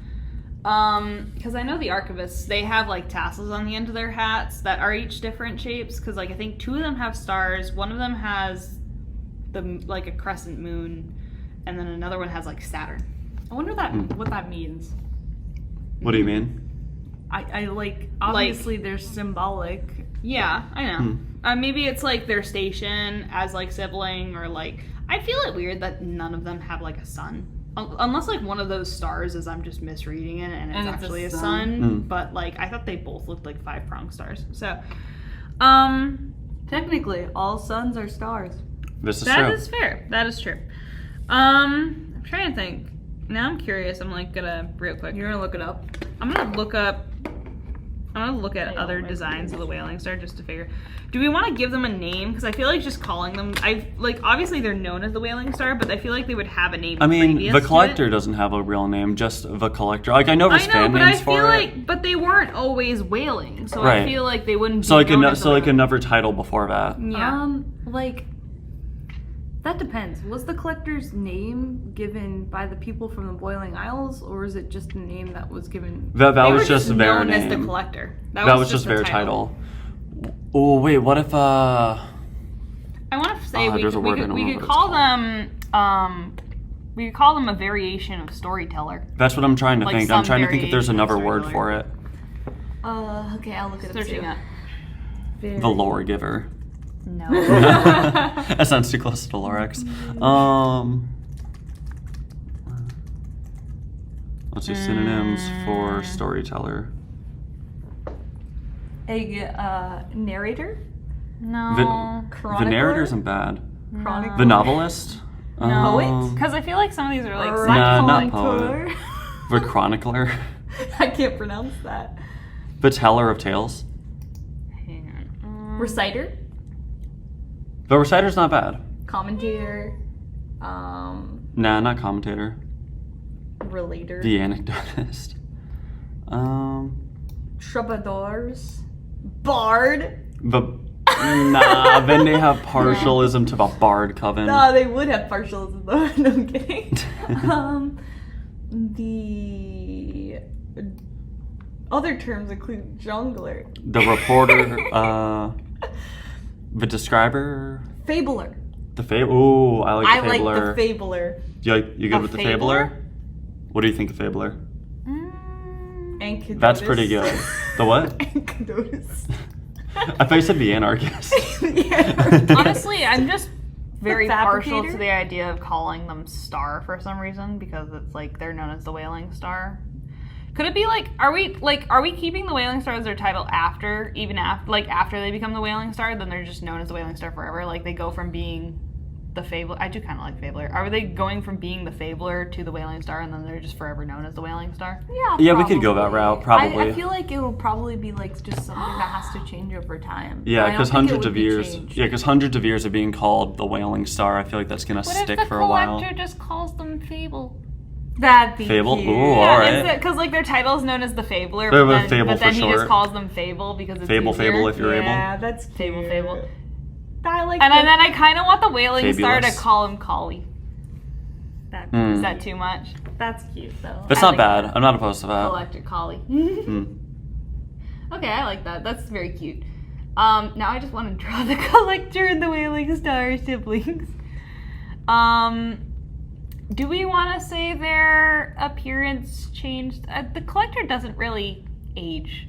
Because I know the archivists, they have like tassels on the end of their hats that are each different shapes. Because like I think 2 of them have stars, one of them has like a crescent moon, and then another one has like Saturn. I wonder what that means. What do you mean? I like, obviously they're symbolic. Yeah, I know. Maybe it's like their station as like sibling, or like I feel it weird that none of them have like a sun. Unless like one of those stars is I'm just misreading it and it's actually a sun. But like I thought they both looked like 5-pronged stars. So Technically, all suns are stars. This is that true. is fair. That is true. I'm trying to think. Now I'm curious. I'm like gonna real quick. You're gonna look it up. I'm gonna look at other designs of the Wailing Star just to figure. Do we want to give them a name? Because I feel like just calling them, obviously they're known as the Wailing Star, but I feel like they would have a name. I mean, previous the to collector it. doesn't have a real name, just the collector. Like I know there's I know, fan but I names feel for it. but they weren't always whaling, so Right. I feel like they wouldn't. So be like known as the whaling. another title before that. Yeah. That depends. Was the collector's name given by the people from the Boiling Isles, or is it just a name that was given? That They were was just their known name. as the collector. That was just the their title. Oh wait, what if I want to say we there's a word I could don't know what call it's we could call them a variation of storyteller. That's what I'm trying to Like think. I'm some trying to think if there's variation of another word storyteller. for it. Okay, I'll look it up Searching too. up. The lore giver. No. That sounds too close to Lorax. Let's see synonyms for storyteller. A narrator? No. The Chronicler? narrator isn't bad. Chronicler? The novelist. No. Poet? Because I feel like some of these are like Nah, not Chronicler? The chronicler. I can't pronounce that. The teller of tales. Hang on. Reciter? The reciter's not bad. Commentator? Nah, not commentator. Relator? The anecdotist. Troubadours? Bard? Nah, then they have partialism to the bard coven. No, they would have partialism though. No, I'm kidding. The other terms include jungler. The reporter, the describer, Fabler. the Ooh, I like the I fabler. like the Fabler. You good with the fabler? fabler? What do you think of fabler? Anchidotus. That's pretty good. The what? Anchidotus. I thought you said the anarchist. Yeah. Honestly, I'm just very The partial fabricator? to the idea of calling them Star for some reason, because it's like they're known as the Wailing Star. Could it be like, are we keeping the Wailing Star as their title after they become the Wailing Star, then they're just known as the Wailing Star forever? Like they go from being the Fabler. I do kind of like Fabler. Are they going from being the Fabler to the Wailing Star, and then they're just forever known as the Wailing Star? Yeah, we could go that route, probably. I feel like it will probably be like just something that has to change over time. Yeah, because hundreds of years. Changed. Yeah, because hundreds of years of being called the Wailing Star. I feel like that's gonna stick for a while. What if the collector just calls them Fable? That'd be Fable? cute. Ooh, alright. Because like their title is known as the Fabler, They're but the Fable then for he short. just calls them Fable because it's Fable, easier. Fable, if you're able. Yeah, that's Fable, cute. Fable. I like And the- then I kind of want the Wailing Star to Fabulous. call him Collie. that, Is that too much? That's cute though. That's I not like bad. that. I'm not opposed to that. Collector Collie. Hmm. Okay, I like that. That's very cute. Now I just want to draw the Collector and the Wailing Star siblings. Do we want to say their appearance changed? The Collector doesn't really age.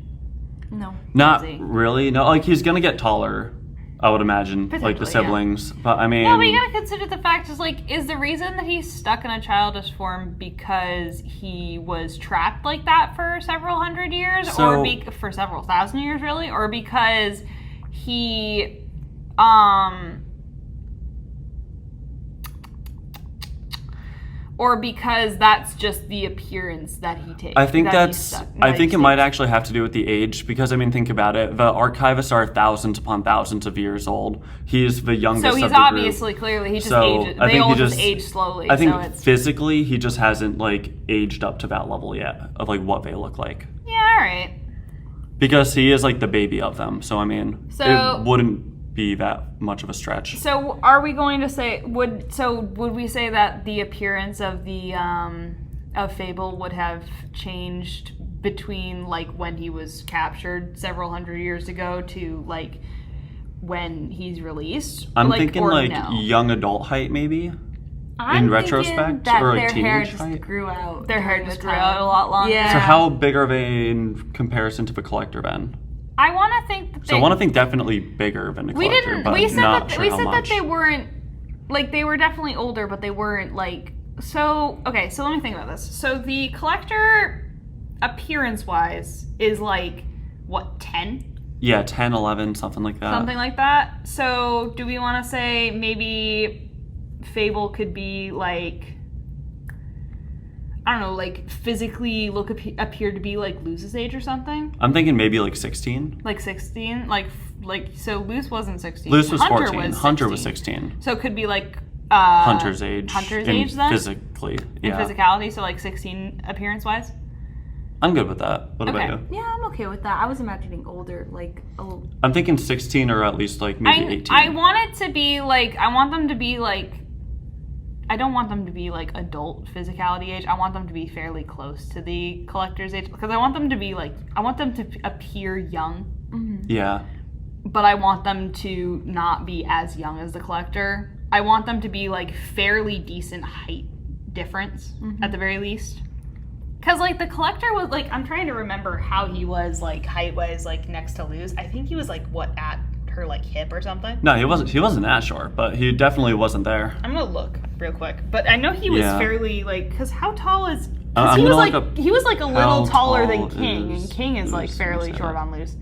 No. Not Does he? really. No, like he's gonna get taller, I would imagine, like the Potentially, yeah. siblings. But I mean, No, but you gotta consider the fact is like, is the reason that he's stuck in a childish form because he was trapped like that for several hundred years, So- or for several thousand years, really, or because he, or because that's just the appearance that he takes. I think that he's that's. stuck- I that think he it might takes. actually have to do with the age because I mean, think about it. The archivists are thousands upon thousands of years old. He's the youngest. So he's of the obviously clearly he just So, ages. I They think he all just just- age slowly. group. I think so it's physically he just hasn't like aged up to that level yet of like what they look like yeah, all right. because he is like the baby of them. So I mean, So- it wouldn't be that much of a stretch. So are we going to say would we say that the appearance of the of Fable would have changed between like when he was captured several hundred years ago to like when he's released? I'm like, thinking or like no? young adult height maybe. I'm In retrospect, thinking that or, like, their hair teenage just height? grew out. Their hair during just the grew time. out a lot longer. Yeah. So how big are they in comparison to the collector then? I want to think that So I want to think definitely bigger than the we collector, didn't. but We said not that sure we how said much. that they weren't like they were definitely older, but they weren't like so. Okay, so let me think about this. So the collector, appearance-wise, is like what 10, Yeah, 10, 11, something like that. something like that. So do we want to say maybe Fable could be like I don't know, like physically appear to be like Luce's age or something, I'm thinking maybe like 16. like 16, like so Luce wasn't 16. Luce was Hunter 14. Hunter was 16. So it could be like Hunter's age. Hunter's in age then? Physically, In yeah. physicality, so like 16 appearance wise. I'm good with that. What Okay. about you? Yeah, I'm okay with that. I was imagining older, like a little. I'm thinking 16 or at least like maybe 18. I want it to be like I want them to be like I don't want them to be like adult physicality age. I want them to be fairly close to the collector's age because I want them to be like I want them to appear young, Yeah. but I want them to not be as young as the collector. I want them to be like fairly decent height difference at the very least. Cause like the collector was like I'm trying to remember how he was like height wise like next to Luz. I think he was like what at her like hip or something. No, he wasn't that short, but he definitely wasn't there. I'm gonna look real quick, but I know he was Yeah. fairly like cause how tall is? I'm Cause he was gonna like look up he was like a how little taller than tall King, is and King is like Luz. fairly Let me short see. on Luz.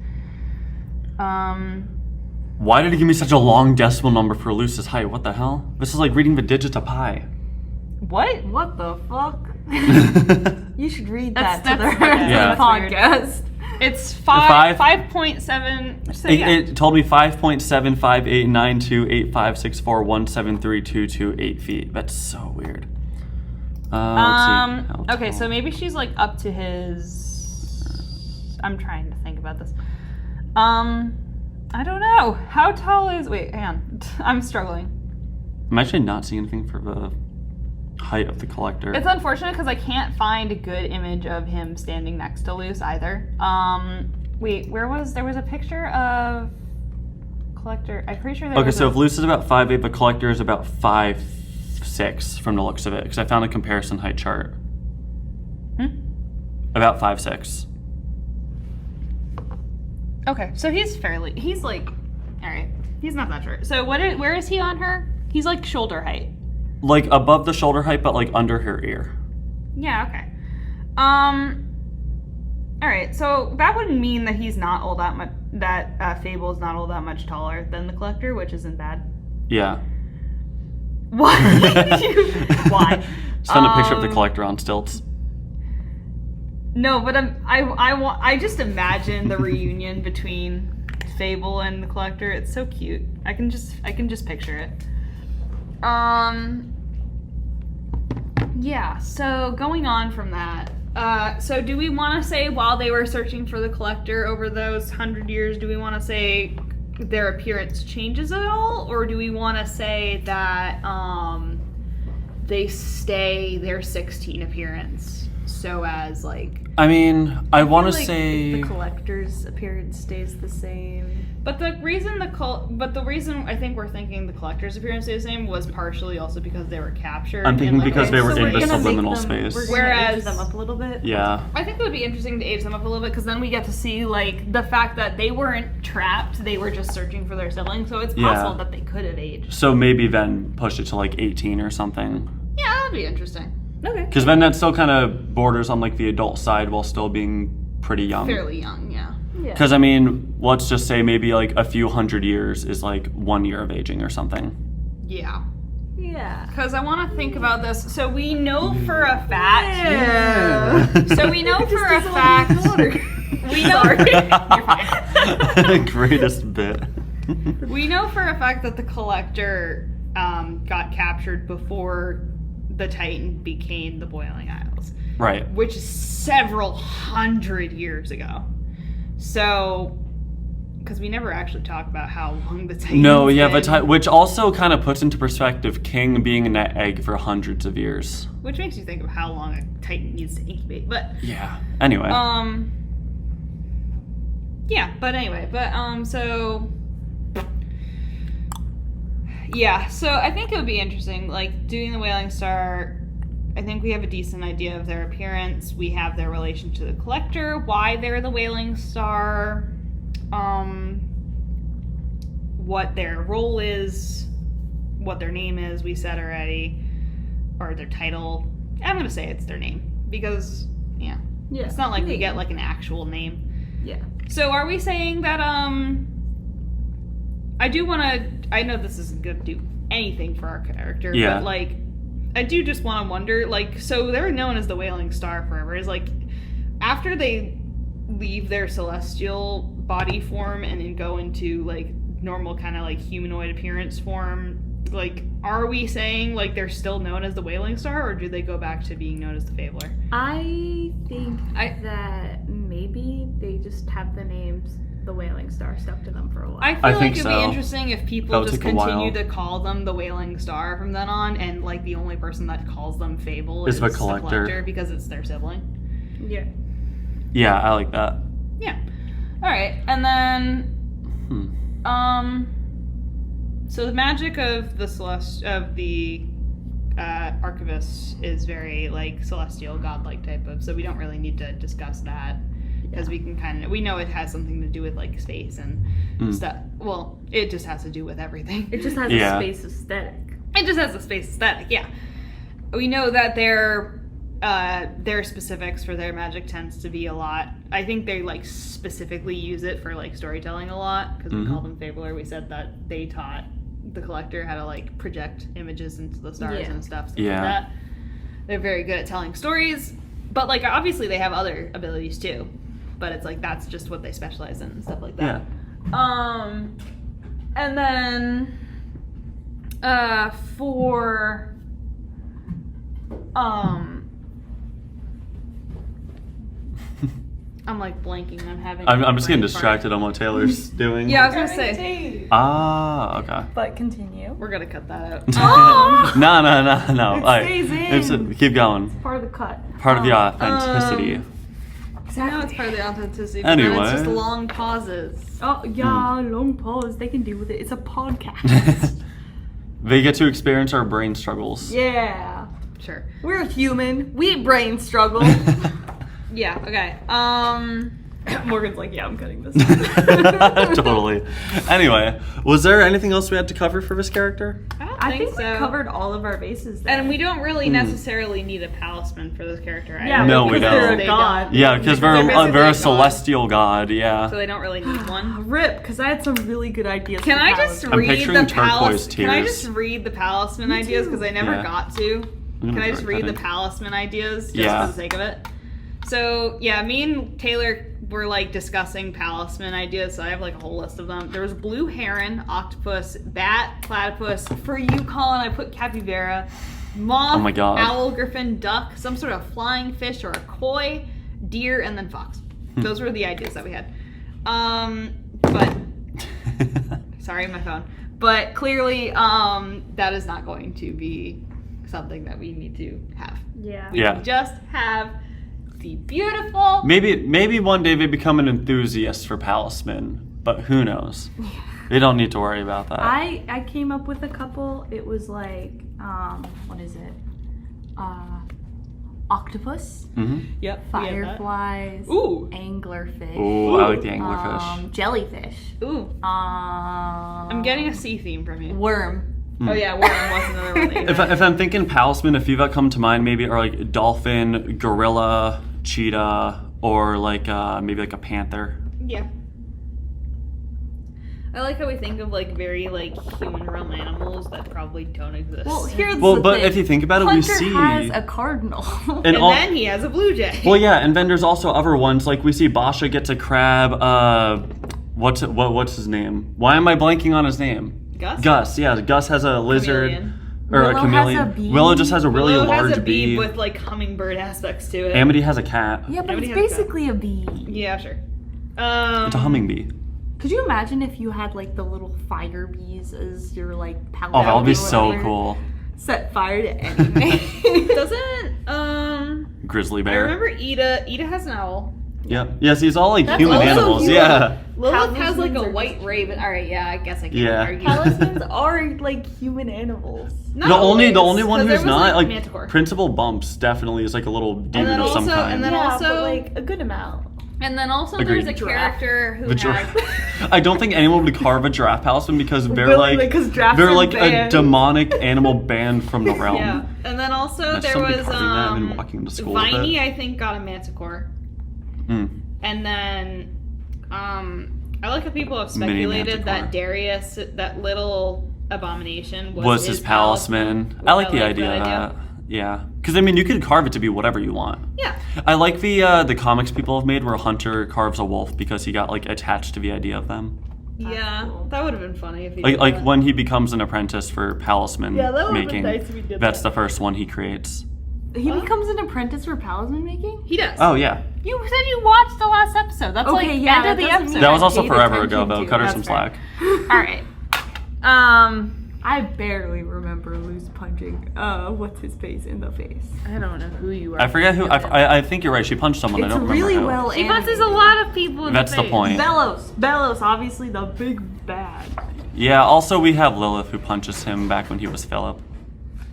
Why did he give me such a long decimal number for Luce's height? What the hell? This is like reading the digits of pi. What? What the fuck? You should read That's- that to the that's- rest yeah, of the that's podcast. It's five- 5.7. So It, yeah. it told me 5.75892856417322228 feet. That's so weird. Let's see. How Okay, so tall? maybe she's like up to his. I'm trying to think about this. I don't know. How tall is? Wait, hang on. I'm struggling. I'm actually not seeing anything for the height of the collector. It's unfortunate because I can't find a good image of him standing next to Luce either. Wait, there was a picture of collector. I'm pretty sure there Okay, was so a, if Luce is about 5'8", the collector is about 5'6" from the looks of it, because I found a comparison height chart. About 5'6". Okay, so he's like, all right, he's not that short. So where is he on her? He's like shoulder height. Like above the shoulder height, but like under her ear. Yeah, okay. All right, so that would mean that he's not all that much, that Fable is not all that much taller than the collector, which isn't bad. Yeah. Why? Why? Send a picture of the collector on stilts. No, but I just imagine the reunion between Fable and the collector. It's so cute. I can just picture it. Yeah, so going on from that, so do we want to say while they were searching for the collector over those 100 years, do we want to say their appearance changes at all? Or do we want to say that they stay their 16 appearance so as like... I mean, I want to like say... the collector's appearance stays the same. But the reason I think we're thinking the collector's appearance stayed the same was partially also because they were captured. I'm thinking because they were So in the gonna make subliminal them- space. We're Whereas- age them up a little bit. Yeah. I think it would be interesting to age them up a little bit because then we get to see like the fact that they weren't trapped; they were just searching for their sibling. So it's possible that they could have aged. So maybe then push it to like 18 or something. Yeah, that'd be interesting. Okay. Because then that still kind of borders on like the adult side while still being pretty young. Fairly young, yeah. Yeah. Because I mean, let's just say maybe like a few hundred years is like 1 year of aging or something. Yeah. Yeah. Because I want to think about this. So we know for a fact. Yeah. So we know for a fact. We know. You're fine. Greatest bit. We know for a fact that the collector got captured before the Titan became the Boiling Isles, Right. which is several hundred years ago. So, because we never actually talk about how long the Titan. No, yeah, but which also kind of puts into perspective King being in that egg for hundreds of years. Which makes you think of how long a Titan needs to incubate. But Yeah. Anyway. yeah, but anyway, so yeah, so I think it would be interesting, like doing the Wailing Star. I think we have a decent idea of their appearance. We have their relation to the collector, why they're the Wailing Star, what their role is, what their name is. We said already, or their title. I'm gonna say it's their name because yeah, it's not like we get like an actual name. Yeah. So are we saying that I know this isn't gonna do anything for our character, Yeah. but like I do just wanna wonder, like, so they're known as the Wailing Star forever. Is like after they leave their celestial body form and then go into like normal kind of like humanoid appearance form, like are we saying like they're still known as the Wailing Star, or do they go back to being known as the Fabler? I think that maybe they just have the names the Wailing Star stuck to them for a while. I feel I like think it'd so. be interesting if That people would just take a while. continue to call them the Wailing Star from then on, and like the only person that calls them Fable Is is the the collector. because it's their sibling. Yeah. Yeah, I like that. Yeah. All right, and then so the magic of the archivist is very like celestial, godlike type of. So we don't really need to discuss that because we can we know it has something to do with like space and stuff. Well, it just has to do with everything. It just has Yeah. a space aesthetic. It just has a space aesthetic, yeah. We know that their specifics for their magic tends to be a lot. I think they like specifically use it for like storytelling a lot because we call them Fabler. We said that they taught the collector how to like project images into the stars and stuff. So Yeah. that they're very good at telling stories, but like obviously they have other abilities too. But it's like that's just what they specialize in and stuff like that. Yeah. And then for I'm like blanking on having. I'm just getting brain fart. distracted on what Taylor's doing. Yeah, I was gonna say Ah, okay. But continue. we're gonna cut that out. No. stays in. Keep going. Part of the cut. Part of the authenticity. I know it's part of the authenticity. But Anyway. then it's just long pauses. Oh, yeah, long pause. They can deal with it. It's a podcast. They get to experience our brain struggles. Yeah. Sure. We're human. We brain struggle. Yeah. Okay. Morgan's like, yeah, I'm cutting this. Totally. Anyway, was there anything else we had to cover for this character? I don't I think, I think so. we covered all of our bases there. And we don't really necessarily need a palisman for this character. Yeah, No, we because don't. they're a god. Yeah, because They're basically we're a a god. celestial god, yeah. So they don't really need one. Rip, because I had some really good ideas. Can for I just Paladin. I'm read picturing the turquoise Can I tears. just read the palisman ideas because I never Yeah. got to? I'm Can gonna I just start read the cutting. palisman ideas just Yeah. for the sake of it? So yeah, me and Taylor were like discussing palisman ideas. So I have like a whole list of them. There was blue heron, octopus, bat, platypus. For you, Colin, I put capybara, moth, Oh my God. owl, griffin, duck, some sort of flying fish or a koi, deer, and then fox. Those were the ideas that we had. But sorry, my phone. But clearly, that is not going to be something that we need to have. Yeah. We Yeah. can just have the beautiful. Maybe one day they become an enthusiast for palisman, but who knows? They don't need to worry about that. I came up with a couple. It was like, what is it? Octopus, Mm-hmm. Yep. fireflies, Ooh. anglerfish, Ooh, I like the anglerfish. jellyfish, Ooh. I'm getting a sea theme from you. worm. Oh yeah, worm was another one. That you If I'm thinking palisman, a few that come to mind maybe are like dolphin, gorilla, cheetah, or like maybe like a panther. Yeah. I like how we think of like very like human realm animals that probably don't exist. Well, here's Well, the but thing. if you think about it, we Hunter see. has a cardinal. and all- then he has a blue jay. Well, yeah, and then there's also other ones like we see Basha gets a crab. What's his name? Why am I blanking on his name? Gus? Gus. Yeah, Gus has a lizard Chameleon. or Willow a has chameleon. a bee. Willow just has a really Willow large has a bee bee. with like hummingbird aspects to it. Amity has a cat. Yeah, but Nobody it's has a basically a bee. Yeah, sure. It's a humming bee. Could you imagine if you had like the little fire bees as your like paladin? Oh, that would be or so whatever? cool. Set fire to anything. Doesn't Grizzly I bear. remember Ida has an owl. Yep. Yes, he's all like That's human also animals. human. Yeah. Lilith has like Talismans a are white just- raven. All right, yeah, I guess I can't Yeah. argue. Talismans are like human animals. Not The only always, one 'cause there who's was, not like Manticore. Principal Bumps definitely is like a little demon then of some also- kind. and then yeah, also- but like a good amount. And then also Agreed. there's a character who The has giraffe. I don't think anyone would carve a giraffe palisman because they're Really? like Because giraffes they're are like a banned. demonic animal banned from the realm. Yeah. And then also Imagine there somebody was carving that and then walking to school with Viney, it. I think, got a manticore. Mm. And then I like how people have Mini speculated that manticore. Darius, that little abomination, Was his palisman. I like the idea of that. Yeah. Because I mean you could carve it to be whatever you want. Yeah. I like the comics people have made where Hunter carves a wolf because he got like attached to the idea of them. Yeah. cool. That would have been funny if he Like did like that. when he becomes an apprentice for palisman Yeah, that would've been making. nice if he did That's that. the first one he creates. He Huh? becomes an apprentice for palisman making? He does. Oh yeah. You said you watched the last episode. That's Okay, like yeah, end of that the doesn't episode. mean That was also paid forever ago attention though. to. Cut her That's some fair. slack. Alright. I barely remember loose punching what's his face in the face. I don't know who you are. I forget who. I think you're right. She punched someone. I It's don't remember really who. well She animated. punches a lot of people in That's the the face. point. Bellows, obviously the big bad. Yeah. Also, we have Lilith who punches him back when he was Philip.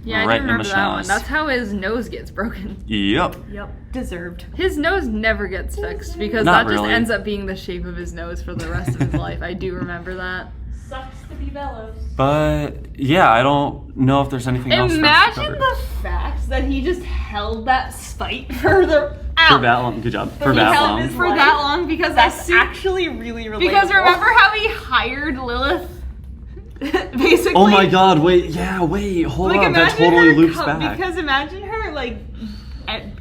Yeah, I Right do in the remember that one. schnoz. That's how his nose gets broken. Yep. Yep, deserved. His nose never gets fixed because Not that just really. ends up being the shape of his nose for the rest of his life. I do remember that. Sucks to be Bellows. But yeah, I don't know if there's anything else. for us to Imagine cover. the fact that he just held that spite for the For that long. Good job. For He that held long. it for that long because That's as soon- actually really relatable. because remember how he hired Lilith? Basically. Oh my God! Wait. Yeah. Wait. Hold Like on. That imagine totally her loops back. because imagine her like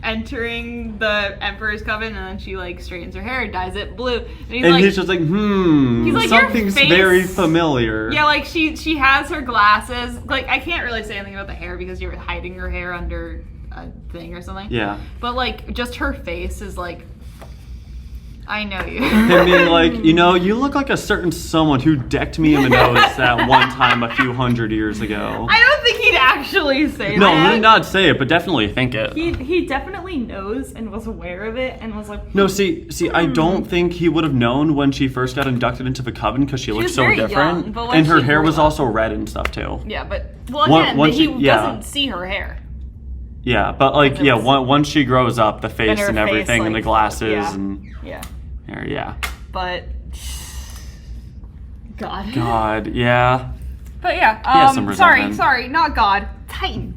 entering the Emperor's Coven and then she like straightens her hair, dyes it blue, and he's And like, he's just like, He's like, "Your something's face- very familiar. yeah, like she has her glasses. Like I can't really say anything about the hair because you're hiding her hair under a thing or something. Yeah. But like just her face is like, I know you. Him being like, you look like a certain someone who decked me in the nose that one time a few hundred years ago. I don't think he'd actually say No, that. he did not say it, but definitely think it. he definitely knows and was aware of it and was like, No, see, I don't think he would have known when she first got inducted into the coven because she looked was so very different, young, but when and her she hair grew was up- also red and stuff too. Yeah, but well One- again, once he you- yeah. doesn't see her hair. Yeah, but like, And it was- once she grows up, the face her and face, everything, and the like, glasses yeah. and Yeah, yeah. but God. God, yeah. But yeah, has some resentment. sorry, not God. Titan.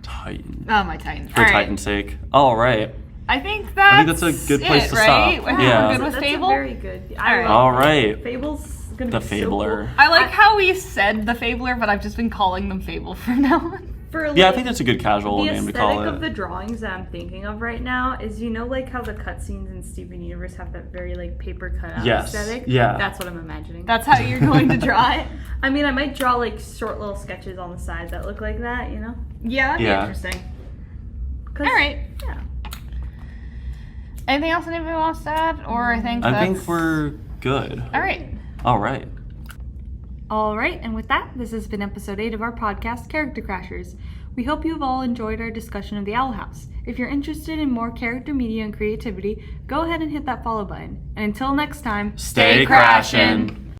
Titan. Oh, my Titan. For Titan's sake. All right. I think that's a good place to right? stop. I think Yeah. we're good with That's Fable. very good. All right. Fable's gonna The be so Fabler. cool. I like how we said the Fabler, but I've just been calling them Fable from now on. For, like, Yeah, I think that's a good casual the name to call aesthetic it. of the drawings that I'm thinking of right now is, you know, like how the cutscenes in Steven Universe have that very like paper cutout Yes. aesthetic. Yeah. That's what I'm imagining. That's how you're going to draw it? I mean, I might draw like short little sketches on the side that look like that, you know. Yeah, that'd Yeah. be interesting. 'Cause- All right. Yeah. Anything else anybody wants to add? Or I think I think we're good. All right. All right. All right, and with that, this has been episode 8 of our podcast, Character Crashers. We hope you've all enjoyed our discussion of the Owl House. If you're interested in more character media and creativity, go ahead and hit that follow button. And until next time, Stay crashin'.